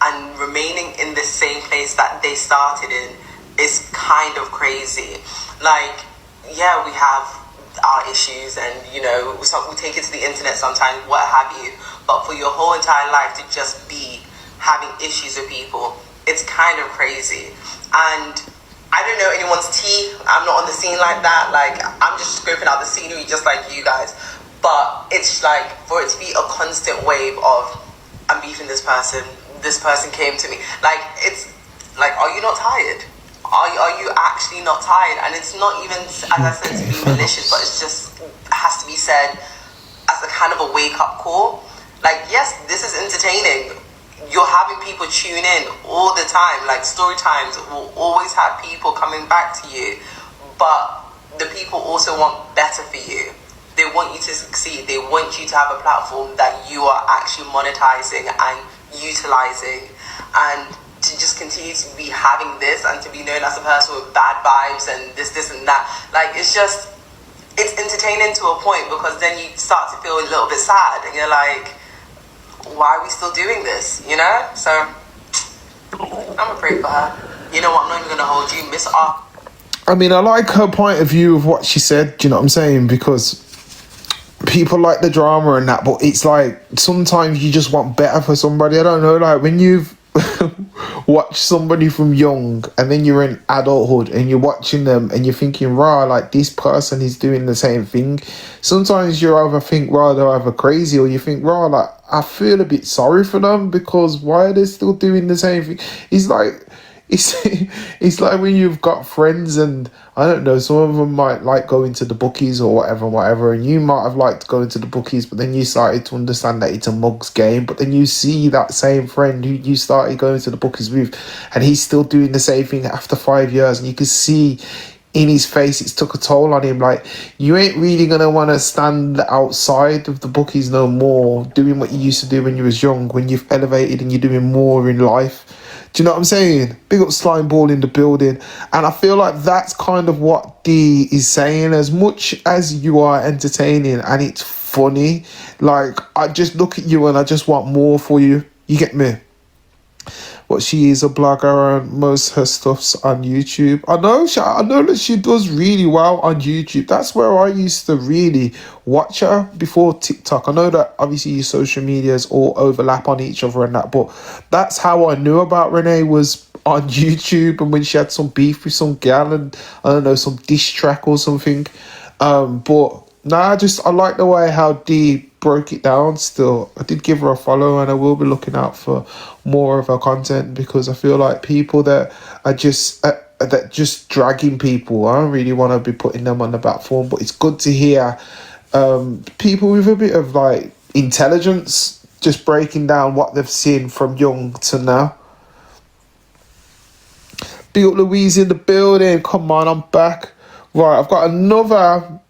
and remaining in the same place that they started in is kind of crazy. Like, yeah, we have our issues and, you know, we take it to the internet sometimes, what have you. But for your whole entire life to just be having issues with people, it's kind of crazy. And I don't know anyone's tea. I'm not on the scene like that. Like, I'm just scoping out the scenery just like you guys. But it's like, for it to be a constant wave of, I'm beefing this person came to me. Like, it's like, are you not tired? Are you actually not tired? And it's not even, as I said, to be malicious, but it's just has to be said as a kind of a wake-up call. Like, yes, this is entertaining. You're having people tune in all the time. Like, story times will always have people coming back to you. But the people also want better for you. They want you to succeed. They want you to have a platform that you are actually monetizing and utilizing. And to just continue to be having this and to be known as a person with bad vibes and this and that. Like, it's entertaining to a point, because then you start to feel a little bit sad and you're like, why are we still doing this, you know? So, I'm afraid for her. You know what, I'm not even going to hold you, Miss R. I mean, I like her point of view of what she said, do you know what I'm saying? Because people like the drama and that, but it's like, sometimes you just want better for somebody. I don't know, like, when you've watch somebody from young and then you're in adulthood and you're watching them and you're thinking, rah, like, this person is doing the same thing. Sometimes you either think, rah, they're either crazy, or you think, rah, like, I feel a bit sorry for them, because why are they still doing the same thing? It's like when you've got friends and, I don't know, some of them might like going to the bookies or whatever, and you might have liked going to the bookies, but then you started to understand that it's a mugs game. But then you see that same friend who you started going to the bookies with, and he's still doing the same thing after 5 years, and you can see in his face it's took a toll on him. Like, you ain't really gonna want to stand outside of the bookies no more, doing what you used to do when you was young, when you've elevated and you're doing more in life. Do you know what I'm saying? Big up Slime Ball in the building. And I feel like that's kind of what D is saying. As much as you are entertaining and it's funny, like, I just look at you and I just want more for you. You get me? But she is a blogger and most of her stuff's on YouTube. I know that she does really well on YouTube. That's where I used to really watch her before TikTok. I know that obviously your social medias all overlap on each other and that, but that's how I knew about Renee, was on YouTube, and when she had some beef with some gal and, I don't know, some diss track or something. But nah, I like the way how D broke it down. Still, I did give her a follow, and I will be looking out for more of her content, because I feel like people that are just dragging people, I don't really want to be putting them on the platform. But it's good to hear people with a bit of like intelligence just breaking down what they've seen from young to now. Big up Louise in the building. Come on, I'm back. Right, I've got another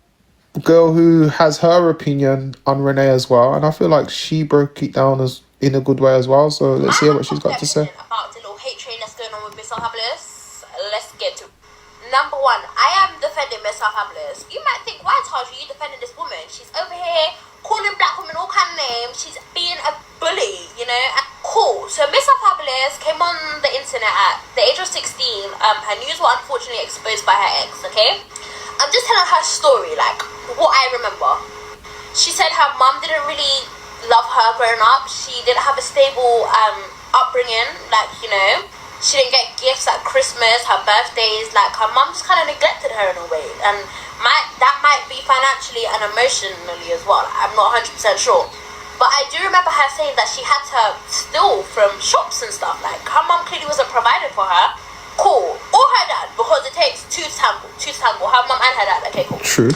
girl who has her opinion on Renee as well, and I feel like she broke it down as in a good way as well. So let's hear what she's got to say. About the little hate train that's going on with Miss Alhabelis. Let's get to number one. I am defending Miss Alhabelis. You might think, why, Taj, are you defending this woman? She's over here calling black women all kind of names. She's being a bully, you know. And cool. So Miss Alhabelis came on the internet at the age of 16. Her news were unfortunately exposed by her ex. Okay. I'm just telling her story, like what I remember. She said her mum didn't really love her growing up. She didn't have a stable upbringing, like, you know, she didn't get gifts at Christmas, her birthdays, like her mum just kind of neglected her in a way, and that might be financially and emotionally as well. I'm not 100% sure, but I do remember her saying that she had to steal from shops and stuff. Like her mum clearly wasn't provided for her. Cool. Or her dad, because it takes two to tangle. Her mum and her dad. Okay, cool. True.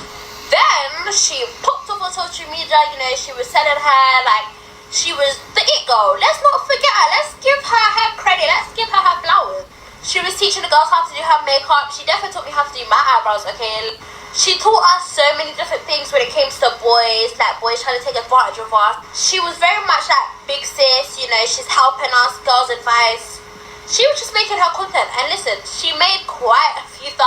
Then she popped up on social media, you know, she was selling her, like, she was the it girl. Let's not forget her. Let's give her credit. Let's give her flowers. She was teaching the girls how to do her makeup. She definitely taught me how to do my eyebrows, okay? She taught us so many different things when it came to boys, like boys trying to take advantage of us. She was very much like big sis, you know, she's helping us, girls advice. She was just making her content, and listen, she made quite a few £1,000.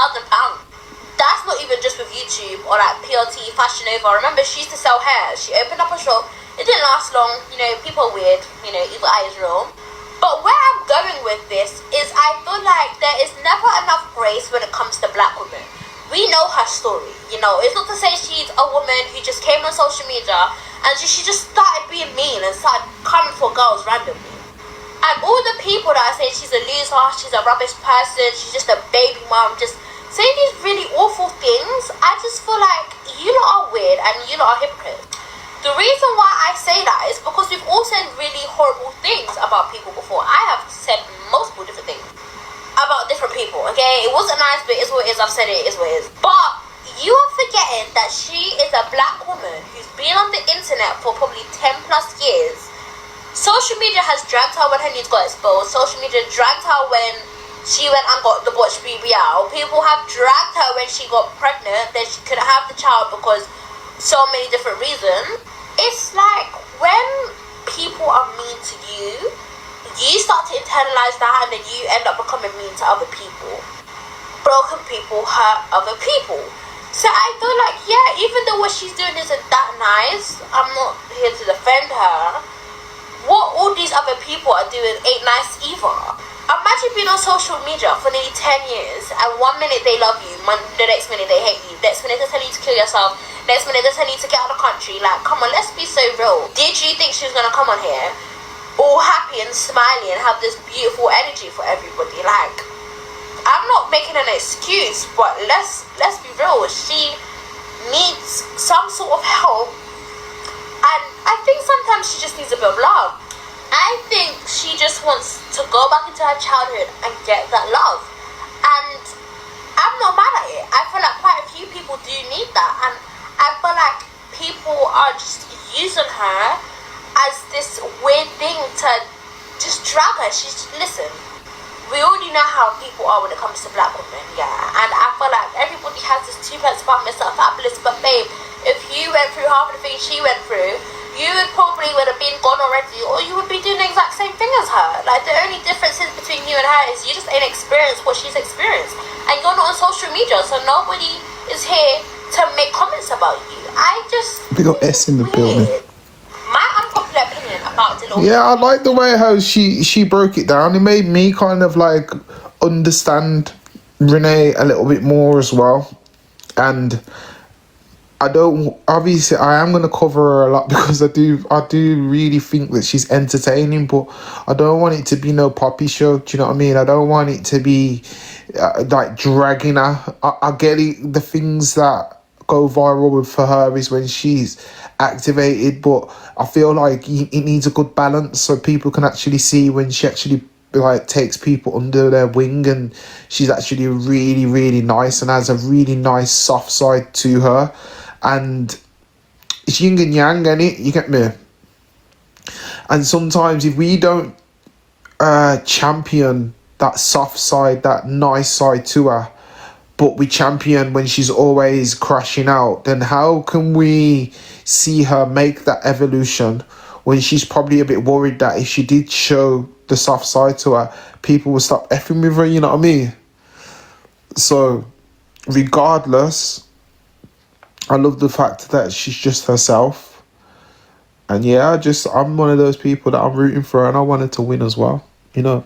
That's not even just with YouTube or like PLT, Fashion Nova. Remember, she used to sell hair. She opened up a shop. It didn't last long. You know, people are weird. You know, evil eye is real. But where I'm going with this is I feel like there is never enough grace when it comes to black women. We know her story. You know, it's not to say she's a woman who just came on social media and she just started being mean and started coming for girls randomly. And all the people that are saying she's a loser, she's a rubbish person, she's just a baby mom, just saying these really awful things, I just feel like you lot are weird and you lot are hypocrites. The reason why I say that is because we've all said really horrible things about people before. I have said multiple different things about different people, okay? It wasn't nice, but it is what it is. I've said it is what it is. But you are forgetting that she is a black woman who's been on the internet for probably 10 plus years. Social media has dragged her when her news got exposed. Social media dragged her when she went and got the botched BBL. People have dragged her when she got pregnant, then she couldn't have the child because so many different reasons. It's like when people are mean to you, you start to internalize that and then you end up becoming mean to other people. Broken people hurt other people. So I feel like, yeah, even though what she's doing isn't that nice, I'm not here to defend her. What all these other people are doing ain't nice either. Imagine being on social media for nearly 10 years and 1 minute they love you, the next minute they hate you, next minute they're telling you to kill yourself, next minute they're telling you to get out of the country. Like, come on, let's be so real. Did you think she was going to come on here all happy and smiley and have this beautiful energy for everybody? Like, I'm not making an excuse, but let's be real. She needs some sort of help. And I think sometimes she just needs a bit of love. I think she just wants to go back into her childhood and get that love. And I'm not mad at it. I feel like quite a few people do need that. And I feel like people are just using her as this weird thing to just drag her. Listen, we already know how people are when it comes to black women, yeah. And I feel like everybody has this two pence about myself, fabulous, but babe, if you went through half of the things she went through, you would have been gone already, or you would be doing the exact same thing as her. Like, the only difference between you and her is you just ain't experienced what she's experienced, and you're not on social media, so nobody is here to make comments about you. I just We got S in the building. My unpopular opinion about Deloitte. Yeah, I like the way how she broke it down. It made me kind of like understand Renee a little bit more as well. And I am going to cover her a lot because I do really think that she's entertaining, but I don't want it to be no poppy show. Do you know what I mean? I don't want it to be like dragging her. I get it. The things that go viral for her is when she's activated, but I feel like it needs a good balance so people can actually see when she actually like takes people under their wing, and she's actually really, really nice and has a really nice soft side to her. And it's yin and yang, innit? You get me? And sometimes if we don't champion that soft side, that nice side to her, but we champion when she's always crashing out, then how can we see her make that evolution when she's probably a bit worried that if she did show the soft side to her, people will stop effing with her, you know what I mean? So, regardless, I love the fact that she's just herself. And yeah, I'm one of those people that I'm rooting for, and I wanted to win as well, you know.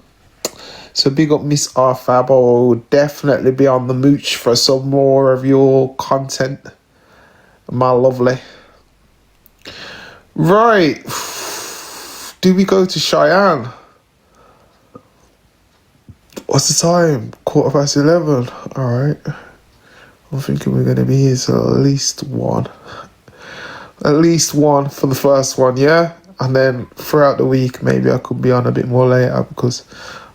So big up Miss RFab. I will definitely be on the mooch for some more of your content, my lovely. Right. Do we go to Cheyenne? What's the time? 11:15. Alright. I'm thinking we're going to be here till at least 1. At least 1 for the first one, yeah? And then throughout the week, maybe I could be on a bit more later because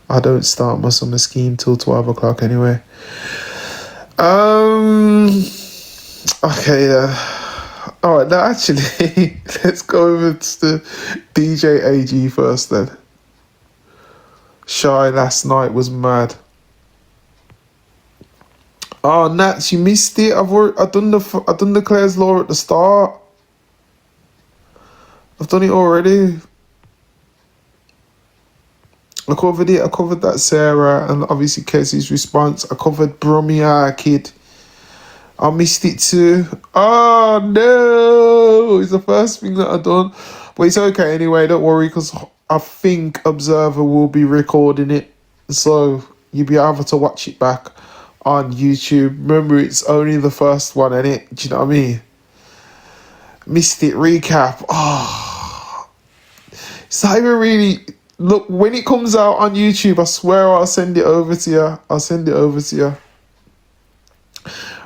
I don't start my summer scheme till 12 o'clock anyway. Okay then. Alright, now actually, let's go over to DJ AG first then. Shy last night was mad. Oh, Nats, you missed it. I've done the Claire's Law at the start. I've done it already. I covered it. I covered that Sarah and obviously Kezzy's response. I covered Brumia Kid. I missed it too. Oh no! It's the first thing that I've done. But it's okay anyway, don't worry, because I think Observer will be recording it. So you'll be able to watch it back on YouTube. Remember, it's only the first one, innit? Do you know what I mean? Missed it. Recap. Oh. It's not even really... Look, when it comes out on YouTube, I swear I'll send it over to you. I'll send it over to you.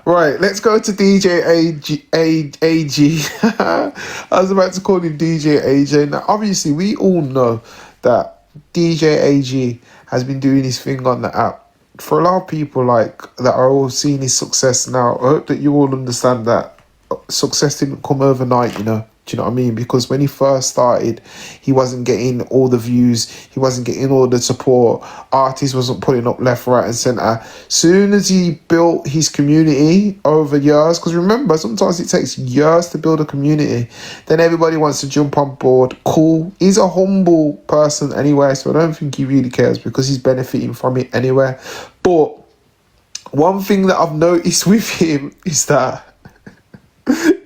Right, let's go to DJ AG. I was about to call him DJ AJ. Now, obviously, we all know that DJ AG has been doing his thing on the app. For a lot of people like that are all seeing his success now, I hope that you all understand that success didn't come overnight, you know. Do you know what I mean? Because when he first started, he wasn't getting all the views. He wasn't getting all the support. Artists wasn't putting up left, right and centre. Soon as he built his community over years, because remember, sometimes it takes years to build a community, then everybody wants to jump on board. Cool. He's a humble person anyway, so I don't think he really cares because he's benefiting from it anyway. But one thing that I've noticed with him is that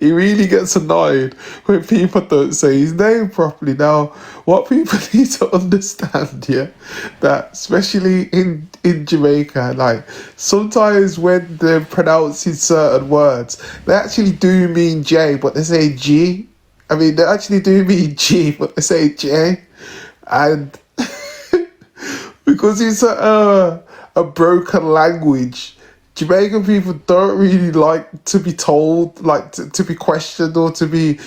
he really gets annoyed when people don't say his name properly. Now, what people need to understand, yeah, that especially in Jamaica, like, sometimes when they're pronouncing certain words, they actually do mean J, but they say G. I mean, they actually do mean G, but they say J. And because it's a broken language, Jamaican people don't really like to be told, like to be questioned or to be,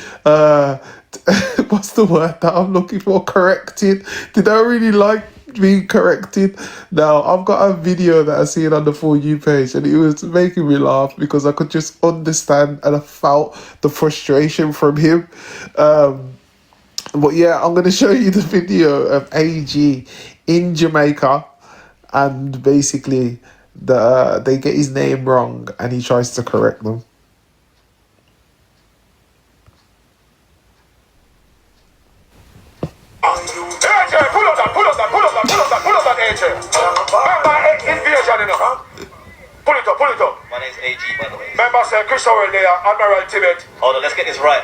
what's the word that I'm looking for? Corrected. They don't really like being corrected. Now, I've got a video that I seen on the For You page and it was making me laugh because I could just understand and I felt the frustration from him. But yeah, I'm going to show you the video of AG in Jamaica and basically they get his name wrong and he tries to correct them. Pull it up. My name's AG, by the way. Remember, sir, Chris Howell there, Admiral Tibet. Hold on, let's get this right.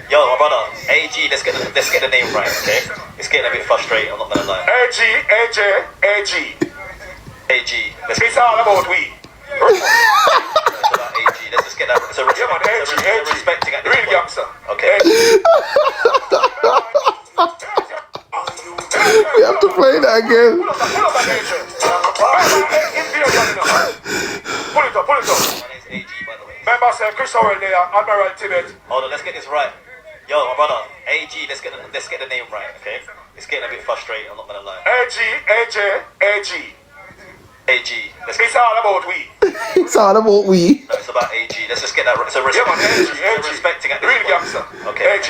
Yo, my brother, AG, let's get the name right, okay? It's getting a bit frustrating, I'm not gonna lie. AG. It's all about we. It's about AG. Let's just get that. It's a respecting at this real point. gangster. Okay. We have to play that again. Pull it up. My name's AG, by the way. Remember, sir, Chris Howell there, Admiral Tibet. Hold on, let's get this right. Yo, my brother, AG, let's get the name right, okay? It's getting a bit frustrating, I'm not gonna lie. AG. It's all about we. It's all about we. No, it's about AG. Let's just get that. It's a respecting at this real point. gangster. Okay. AG.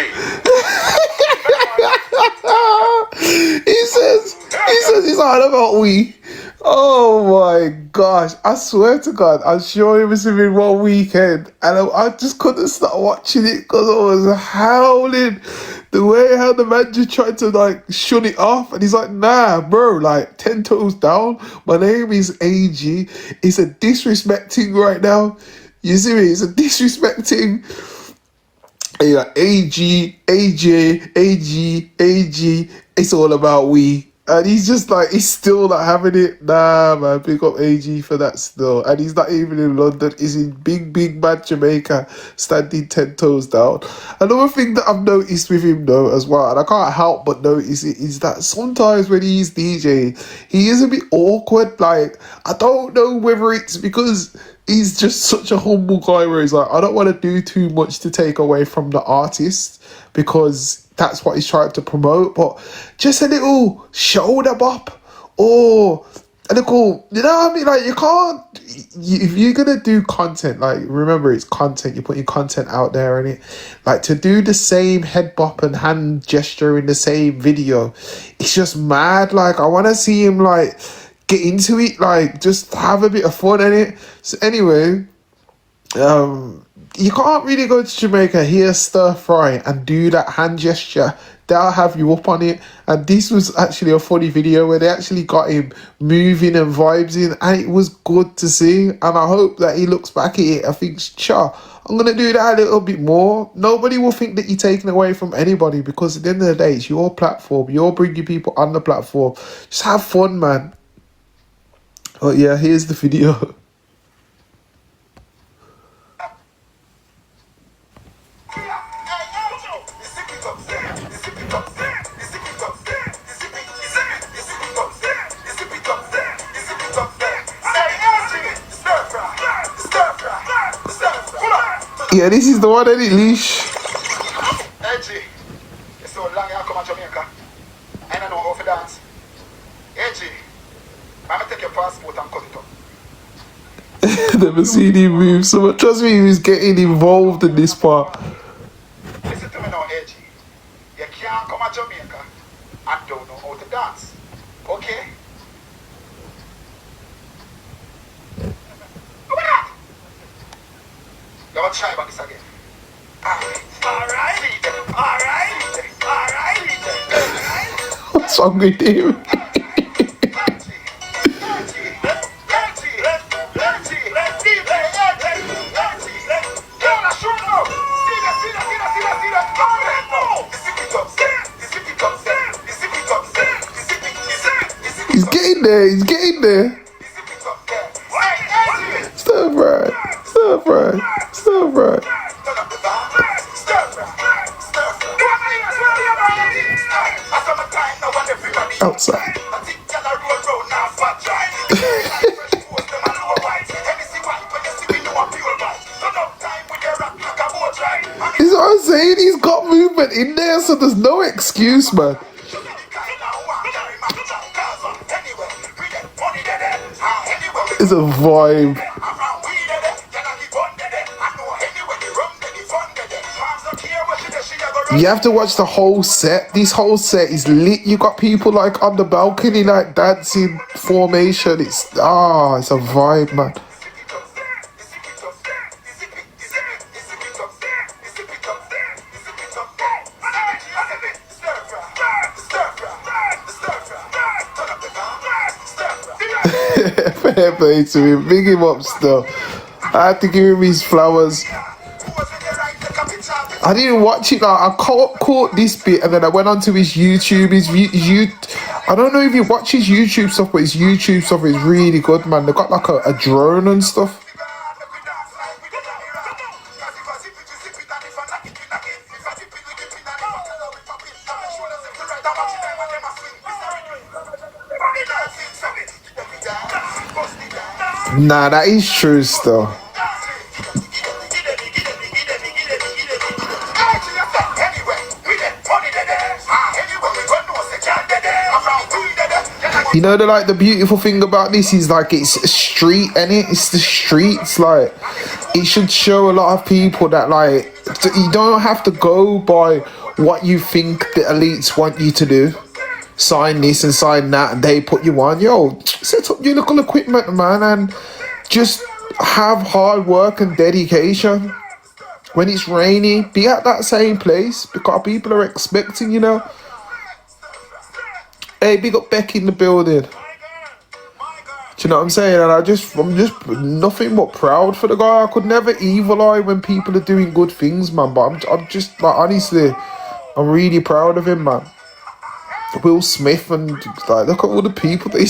He says it's all about we. Oh my gosh. I swear to God, I'm sure it was within one weekend and I just couldn't stop watching it because I was howling. The way how the man just tried to like shut it off and he's like, nah, bro, like 10 toes down. My name is AG. It's a disrespecting right now. You see me? It's a disrespecting. Yeah, AG, AJ, AG, AG. It's all about we. And he's just like, he's still not having it. Nah, man, pick up AG for that still. And he's not even in London. He's in big bad Jamaica, standing 10 toes down. Another thing that I've noticed with him though as well, and I can't help but notice it, is that sometimes when he's DJ, he is a bit awkward. Like, I don't know whether it's because he's just such a humble guy where he's like, I don't want to do too much to take away from the artist because that's what he's trying to promote, but just a little shoulder bop or a little, you know what I mean? Like, you can't, if you're gonna do content, like, remember it's content, you're putting content out there, and it, like, to do the same head bop and hand gesture in the same video, it's just mad. Like, I want to see him, like, get into it, like, just have a bit of fun in it. So anyway, you can't really go to Jamaica, hear stir fry and do that hand gesture. They'll have you up on it. And this was actually a funny video where they actually got him moving and vibes in, and it was good to see. And I hope that he looks back at it and thinks, cha, I'm gonna do that a little bit more. Nobody will think that you're taking away from anybody, because at the end of the day, it's your platform. You're bringing people on the platform. Just have fun, man. Oh yeah, here's the video. Yeah, this is the one that it leash. AG, it's so long I come to Jamaica. I don't know how to dance. AG, I'm gonna take your passport and cut it up. Never seen him move so much. Trust me, he was getting involved in this part. Listen to me now, AG. You can't come to Jamaica and don't know how to dance. Okay? You want to try about this again? Alright. What's wrong with him? He's getting there, he's getting there. Stir fry, stir fry, stir fry. Outside. Is what I'm saying, he's got movement in there, so there's no excuse, man. It's a vibe. You have to watch the whole set. This whole set is lit. You got people like on the balcony, like dancing formation. It's a vibe, man. Fair play to him. Big him up still. I had to give him his flowers. I didn't watch it. Like, I caught this bit, and then I went onto his YouTube. I don't know if you watch his YouTube stuff, but his YouTube stuff is really good, man. They got like a drone and stuff. Nah, that is true still. You know, the beautiful thing about this is like it's street, and it's the streets. Like, it should show a lot of people that, like, you don't have to go by what you think the elites want you to do. sign this and sign that, and they put you on. Yo, set up your local equipment, man, and just have hard work and dedication. When it's rainy, be at that same place because people are expecting, you know. Hey, big up Becky in the building. Do you know what I'm saying? And I'm just nothing but proud for the guy. I could never evil eye when people are doing good things, man. But I'm just like, honestly, I'm really proud of him, man. Will Smith, and like, look at all the people that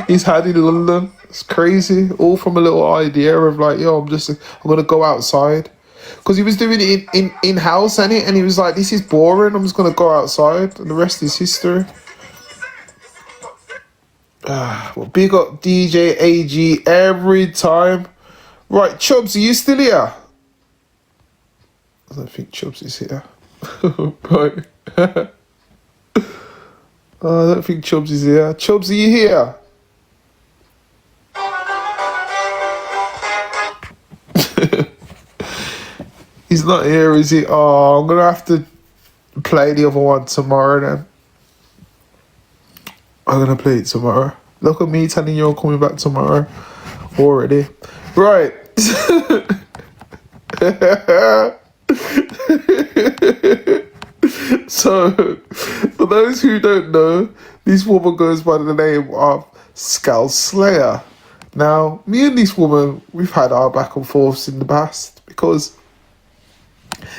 he's had in London. It's crazy. All from a little idea of like, yo, I'm gonna go outside. Because he was doing it in house, and he was like, this is boring, I'm just gonna go outside, and the rest is history. Well, big up DJ AG every time. Right, Chubbs, are you still here? I don't think Chubbs is here. Right. I don't think Chubbs is here. Chubbs, are you here? He's not here, is he? Oh, I'm gonna have to play the other one tomorrow then. I'm gonna play it tomorrow. Look at me telling you I'm coming back tomorrow already. Right. So, for those who don't know, this woman goes by the name of Skull Slayer. Now, me and this woman, we've had our back and forths in the past because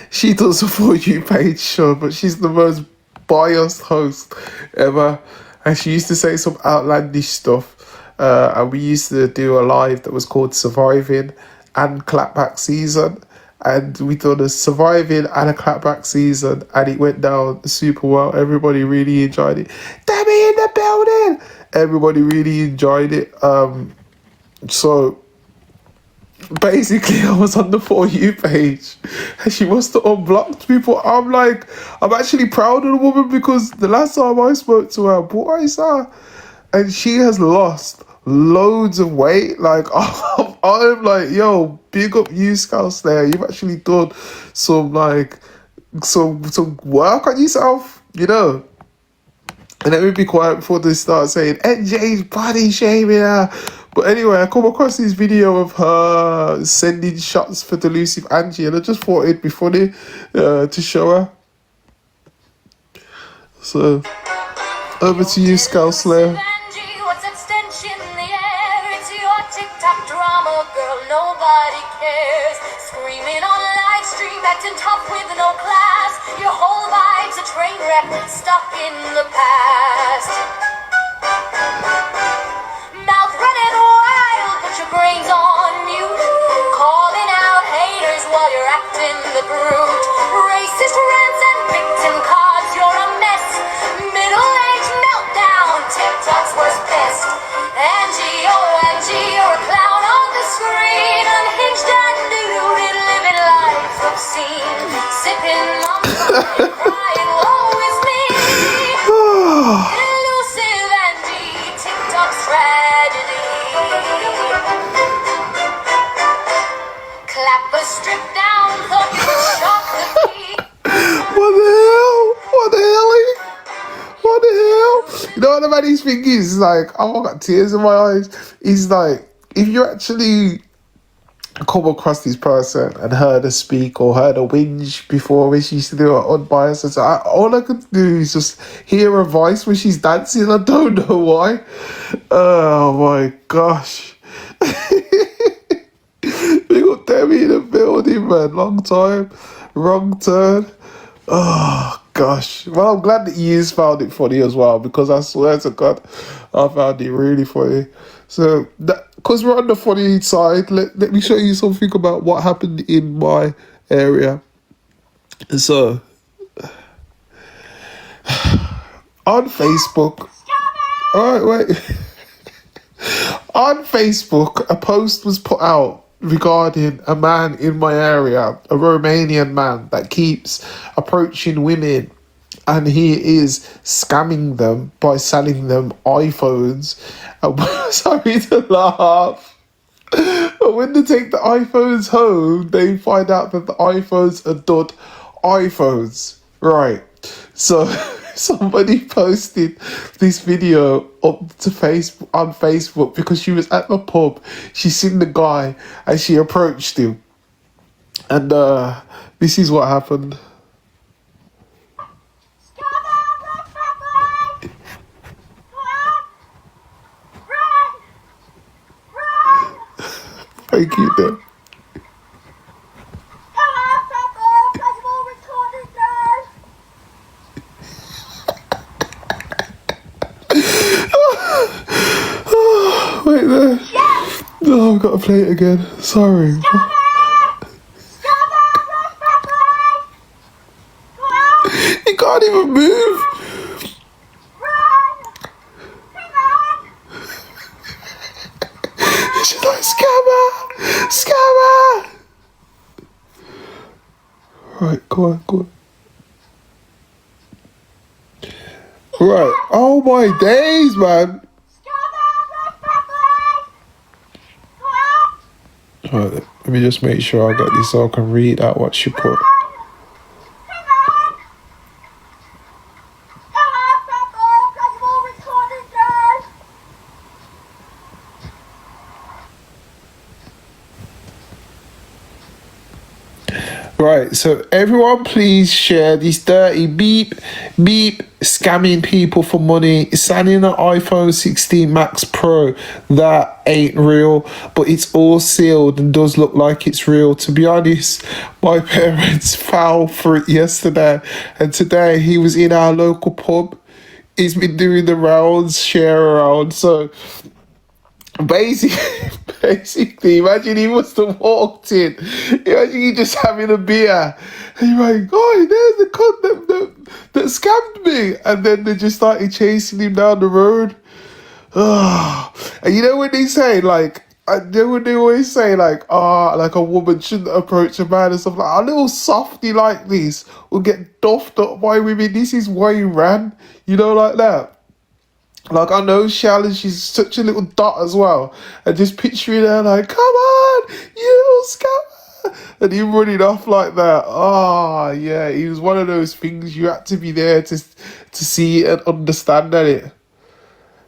she does a For You page show, but she's the most biased host ever. And she used to say some outlandish stuff. And we used to do a live that was called Surviving and Clapback Season. And we done a Surviving and a Clapback Season. And it went down super well. Everybody really enjoyed it. Debbie in the building! Everybody really enjoyed it. So basically, I was on the For You page and she must have unblocked people. I'm like, I'm actually proud of the woman because the last time I spoke to her, boys, and she has lost loads of weight. Like, I'm like, yo, big up you, Skull Slayer. You've actually done some work on yourself, you know. And let me be quiet before they start saying NJ's body shaming her. But anyway, I come across this video of her sending shots for Delusive Angie, and I just thought it'd be funny to show her. So, over to you, Skull Slayer. Acting tough with no class. Your whole vibe's a train wreck, stuck in the past. Mouth running wild, put your brains on mute. Calling out haters while you're acting the brute. Racist rants and victim cards, you're a mess. Middle-aged meltdown, TikTok's worst pest. Angie, oh Angie, you're a clown on the screen. Unhinged and deluded, living life obscene. Sipping on and crying, woe is me. Elusive Angie, TikTok's tragedy. Clapper stripped down, thought you would shock the key. What the hell? What the hell? What the hell? You know what the funny thing is? Like, oh, I got tears in my eyes. It's like, if you actually come across this person and heard her speak or heard her whinge before when she used to do her unbiased, so all I could do is just hear her voice when she's dancing. I don't know why. Oh my gosh. Big up Debbie in the building, man. Long time. Wrong turn. Oh gosh. Well, I'm glad that you found it funny as well, because I swear to God, I found it really funny. So, because we're on the funny side, let me show you something about what happened in my area. So, on Facebook, alright, wait. On Facebook, a post was put out regarding a man in my area, a Romanian man that keeps approaching women, and he is scamming them by selling them iPhones. Sorry to laugh, but when they take the iPhones home, they find out that the iPhones are dud iPhones. Right, so somebody posted this video up to Facebook on Facebook because she was at the pub. She seen the guy and she approached him, and this is what happened. Thank you, Dan. Wait there. No, I've got to play it again. Sorry. He can't even move. She's like, Scammer! Scammer! Right, go on, go on. Right. Oh my days, man. Right, let me just make sure I get this so I can read out what she put. Right, so everyone please share this dirty beep scamming people for money, selling an iPhone 16 Max Pro that ain't real, but it's all sealed and does look like it's real. To be honest, my parents fell for it yesterday, and today he was in our local pub. He's been doing the rounds, share around, so basically, imagine he must have walked in. Imagine you just having a beer, and you're like, "Oh, there's the cunt that scammed me," and then they just started chasing him down the road. And you know when they say like, I know when they always say like, like a woman shouldn't approach a man and stuff like, a little softy like this will get doffed up by women. This is why he ran, you know, like that. Like, I know Shall, she's such a little dot as well. And just picturing her like, come on, you scammer. And him running off like that. Oh, yeah, it was one of those things you had to be there to see and understand that it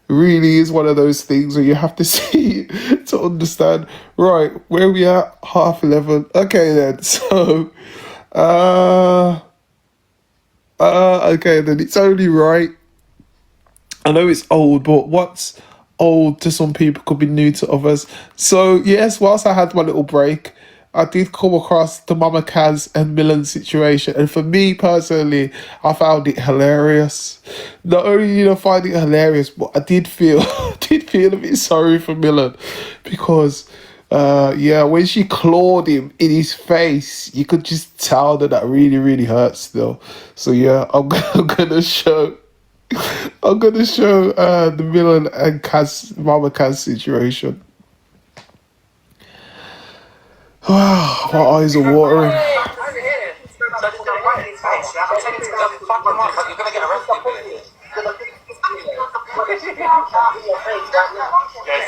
really is one of those things where you have to see it to understand. Right, where we at? 11:30. Okay, then. So, okay, then it's only right. I know it's old, but what's old to some people could be new to others. So, yes, whilst I had my little break, I did come across the Mama Kaz and Milan situation. And for me personally, I found it hilarious. Not only did I find it hilarious, but I did feel a bit sorry for Milan. Because, when she clawed him in his face, you could just tell that really, really hurt still. So, yeah, I'm gonna show the Milan and Mama Kaz situation. Wow, my eyes are watering. Yeah, it's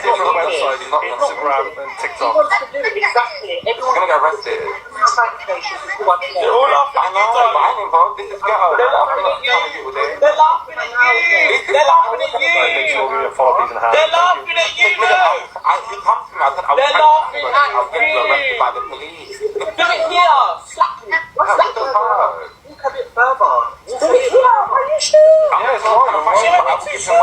on the website, not Instagram and TikTok. Exactly. He's gonna get arrested. They're all laughing I know, but I'm involved. This is ghetto. They're laughing at you. They're laughing at you. They're laughing at you. They're laughing at you, look. He comes to me, I said, they're laughing at I'll get you arrested you. by the police. Do it here. Slap me. Slap me. Walk a bit further. Do it here. Are you sure? Yeah, it's wrong. I'm too sure.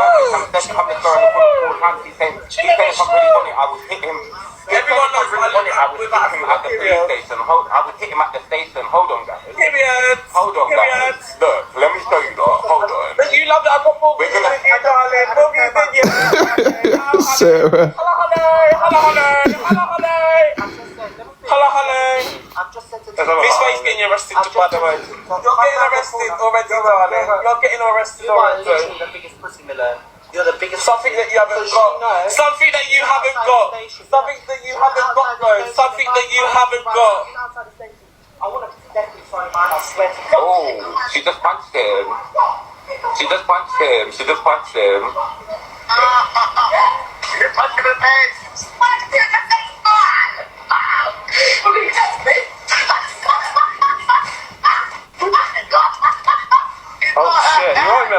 Then come the store and the time he's saying if I'm really on it, I would hit him. Everyone knows really on it, I would hit him at the police station. I would hit him at the station. Hold on, guys. Hold on, guys. Look, let me show you that. Hold on. But you love that I got more views than you, darling. More views than you. Sarah. Hello. I've just said to you. This way is getting arrested, by the way. You're getting arrested already, darling. You're getting arrested already. You're literally the biggest pussy, Miller. You're the biggest. Something that you haven't got. Something that you haven't got. Something that you haven't got, though. Something that you haven't got. I want to definitely find mine, I swear to God. Oh, she just punched him. She just punched him. You punched him in the face. Punched him in the face. Oh shit, you're right,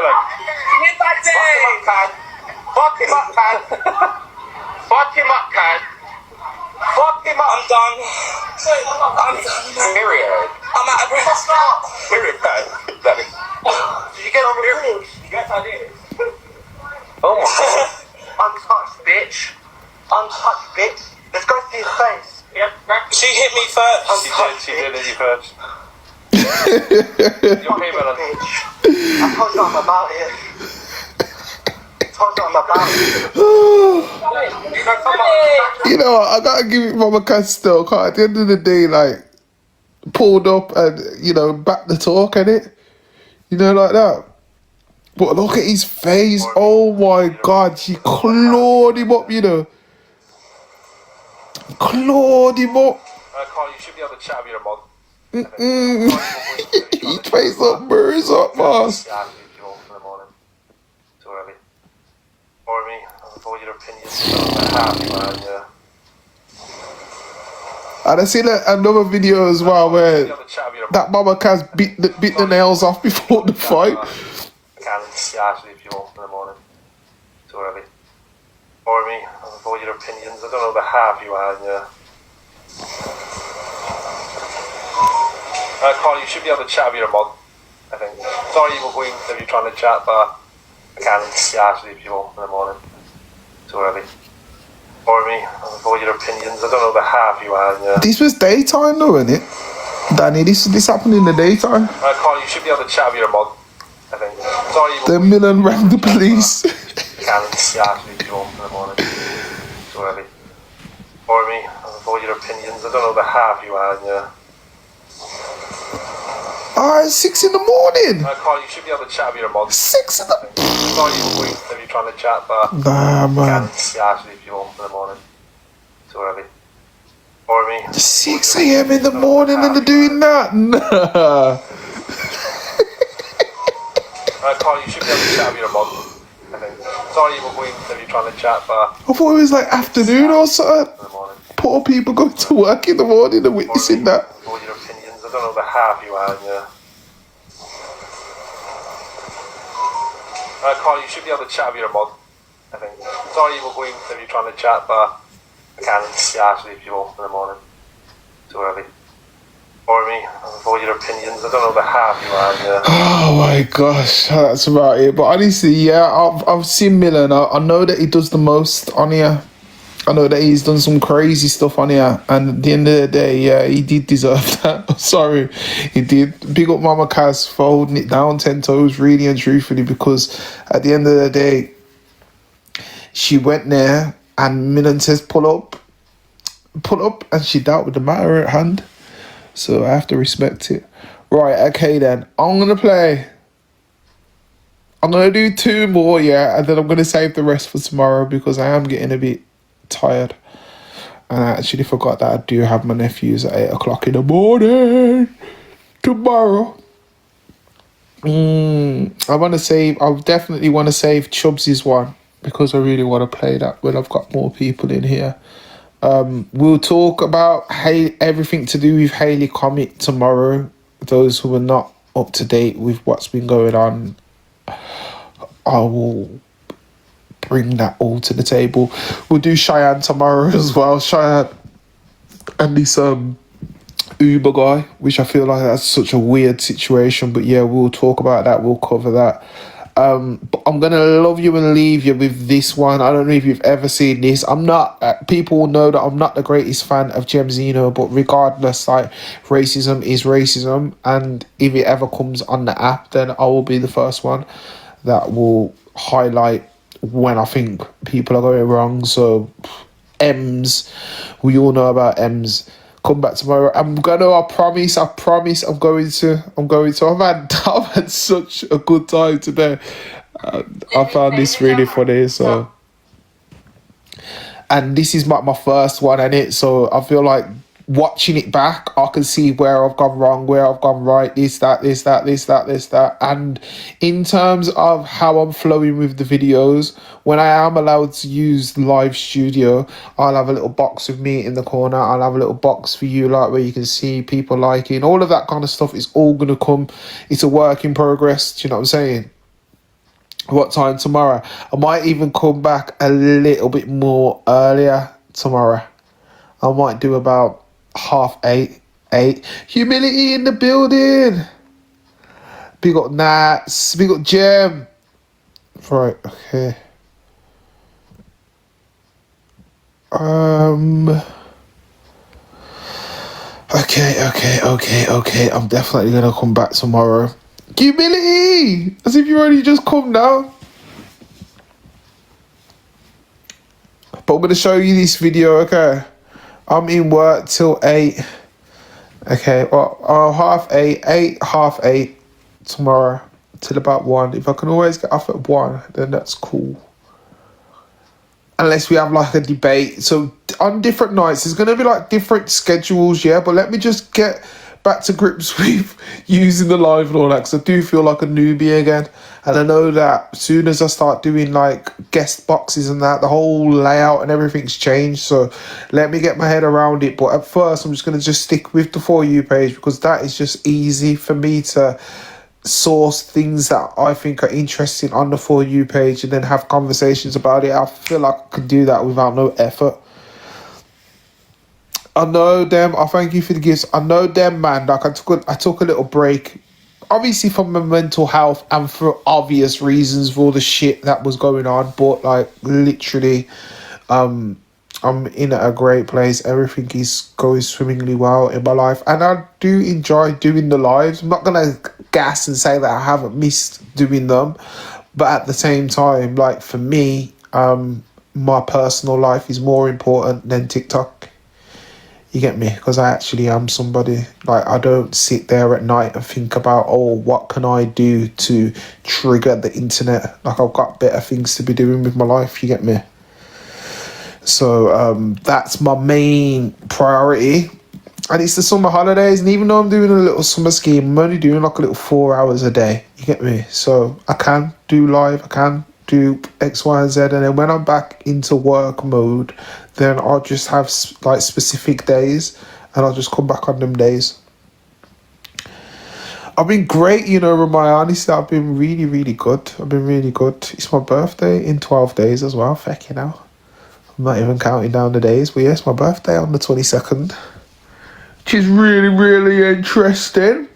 I'm done. I'm done. Period. I'm out of breath. Period pad. Did you get on the You guys did. Oh my god. Untouched bitch. Untouched bitch. Let's go see his face. Yep. She hit me first. She did hit you first. You're female, bitch. I told you I'm about it. You know what, I gotta give it Mama Cass still, cause at the end of the day, like, pulled up and, you know, back the talk, innit? You know, like that. But look at his face, oh my god, she clawed him up, you know. Clawed him up. Carl, you should be able to chat with your mum. His face up, burrs up, boss. Too early. For me, I thought your opinions about half, man, yeah. And I seen another video as well where that Mama Cass beat the nails off before the fight. I can actually if you want in the morning. Too early. For me, I thought your opinions. I don't know the half you had, yeah. Carl, you should be able to chat with your mum, I think. Sorry you were going if you're trying to chat, but I can actually if you want in the morning. Too early. For me, I thought your opinions. I don't know the half you had, yeah. This was daytime though, innit? Danny, this happened in the daytime. Carl, you should be able to chat with your mum, I think. Sorry you were Then Millen rang the police. I can actually if you want in the morning. Too early. For me, I thought your opinions. I don't know the half you had, yeah. Alright, 6 in the morning. Carl, you should be able to chat with your mum. 6 in the... Sorry you were going if you're trying to chat, but Nah, man. actually if you want in the morning. Too early. For me. 6 a.m. in the morning and they're doing that? Nah. Carl, you should be able to chat with your mum, I think. Sorry you were going if you're trying to chat, but I thought it was like afternoon or something. Poor people going to work in the morning and witnessing that. For your opinions, I don't know the half you had, yeah. Carl, you should be able to chat with your mum, I think. Sorry you were going if you're trying to chat, but I can actually if you want in the morning. Too early. For me, for your opinions, I don't know the half you had, yeah. Oh my gosh, that's about it. But honestly, yeah, I've seen Millen. I know that he does the most on here. I know that he's done some crazy stuff on here, and at the end of the day, yeah, he did deserve that. I'm sorry, he did. Big up Mama Cass for holding it down 10 toes, really and truthfully, because at the end of the day, she went there and Millen says pull up, and she dealt with the matter at hand. So I have to respect it. Right, okay then, I'm going to do 2 more, yeah, and then I'm going to save the rest for tomorrow because I am getting a bit tired. And I actually forgot that I do have my nephews at 8 o'clock in the morning tomorrow. I definitely want to save Chubbs's one because I really want to play that when I've got more people in here. We'll talk about everything to do with Haley Comet tomorrow. Those who are not up to date with what's been going on, I will bring that all to the table. We'll do Cheyenne tomorrow as well. Cheyenne and this Uber guy, which I feel like that's such a weird situation. But yeah, we'll talk about that. We'll cover that. But I'm gonna love you and leave you with this one. I don't know if you've ever seen this. I'm not. People know that I'm not the greatest fan of Gemzino, but regardless, like, racism is racism, and if it ever comes on the app, then I will be the first one that will highlight when I think people are going wrong. So M's, we all know about M's. Come back tomorrow. I promise I'm going to. I've had such a good time today. I found this really funny. So, and this is my first one in it, so I feel like watching it back, I can see where I've gone wrong, where I've gone right, this, that. And in terms of how I'm flowing with the videos, when I am allowed to use Live Studio, I'll have a little box with me in the corner. I'll have a little box for you, like, where you can see people liking. All of that kind of stuff is all going to come. It's a work in progress. Do you know what I'm saying? What time tomorrow? I might even come back a little bit more earlier tomorrow. I might do about 8:30. 8. Humility in the building. Big up Nats. Big up Gem. Right, okay. Okay. I'm definitely gonna come back tomorrow. Humility! As if you already just come now. But I'm gonna show you this video, okay? I'm in work till 8. Okay, well, 8:30, 8:30 tomorrow till about 1. If I can always get off at 1, then that's cool. Unless we have like a debate. So on different nights, there's going to be like different schedules, yeah? But let me just get back to grips with using the live and all that, because I do feel like a newbie again. And I know that as soon as I start doing like guest boxes and that, the whole layout and everything's changed. So let me get my head around it. But at first, I'm just going to just stick with the For You page, because that is just easy for me to source things that I think are interesting on the For You page and then have conversations about it. I feel like I could do that without no effort. I know them. I thank you for the gifts. I know them, man. Like I took a little break, obviously for my mental health and for obvious reasons for all the shit that was going on. But like literally, I'm in a great place. Everything is going swimmingly well in my life, and I do enjoy doing the lives. I'm not gonna gas and say that I haven't missed doing them, but at the same time, like for me, my personal life is more important than TikTok. You get me? Because I actually am somebody. Like, I don't sit there at night and think about, oh, what can I do to trigger the internet? Like, I've got better things to be doing with my life. You get me? So that's my main priority. And it's the summer holidays. And even though I'm doing a little summer scheme, I'm only doing like a little 4 hours a day. You get me? So I can do live. I can do X, Y, and Z. And then when I'm back into work mode, then I'll just have like specific days. And I'll just come back on them days. I've been great, you know, Ramaya. Honestly, I've been really, really good. I've been really good. It's my birthday in 12 days as well. Fucking hell. I'm not even counting down the days. But yeah, it's my birthday on the 22nd. Which is really, really interesting.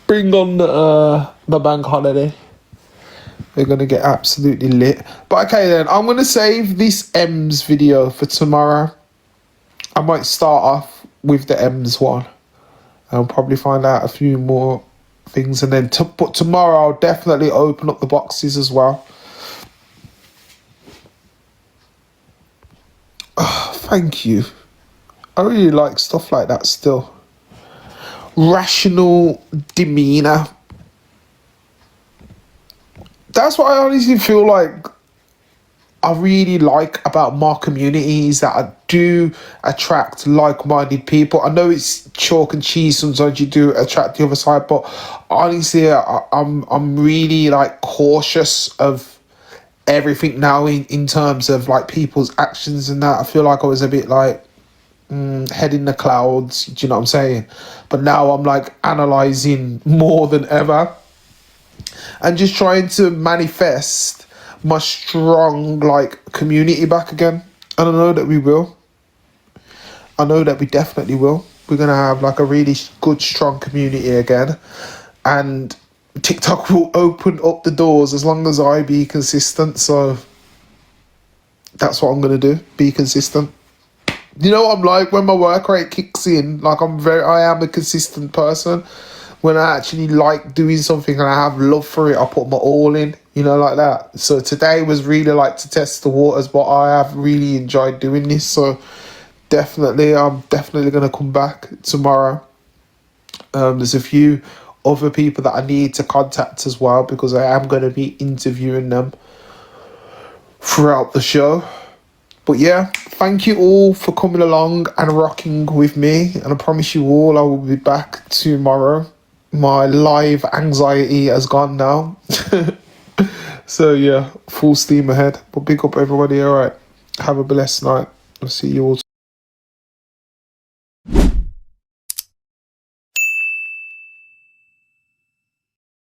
Bring on the bank holiday. We're going to get absolutely lit. But okay then, I'm going to save this M's video for tomorrow. I might start off with the M's one. I'll probably find out a few more things. And then but tomorrow I'll definitely open up the boxes as well. Oh, thank you. I really like stuff like that still. Rational demeanour. That's what I honestly feel like I really like about my community, is that I do attract like-minded people. I know it's chalk and cheese, sometimes you do attract the other side, but honestly, I'm really like cautious of everything now in terms of like people's actions and that. I feel like I was a bit like head in the clouds, do you know what I'm saying? But now I'm like analysing more than ever and just trying to manifest my strong like community back again. And I know that we will. I know that we definitely will. We're going to have like a really good strong community again, and TikTok will open up the doors as long as I be consistent. So that's what I'm going to do, be consistent. You know what I'm like when my work rate kicks in, like I am a consistent person. When I actually like doing something and I have love for it, I put my all in, you know, like that. So today was really like to test the waters, but I have really enjoyed doing this. So definitely, I'm definitely going to come back tomorrow. There's a few other people that I need to contact as well, because I am going to be interviewing them throughout the show. But yeah, thank you all for coming along and rocking with me. And I promise you all I will be back tomorrow. My live anxiety has gone now. So yeah, full steam ahead. But big up everybody, alright. Have a blessed night. I'll see you all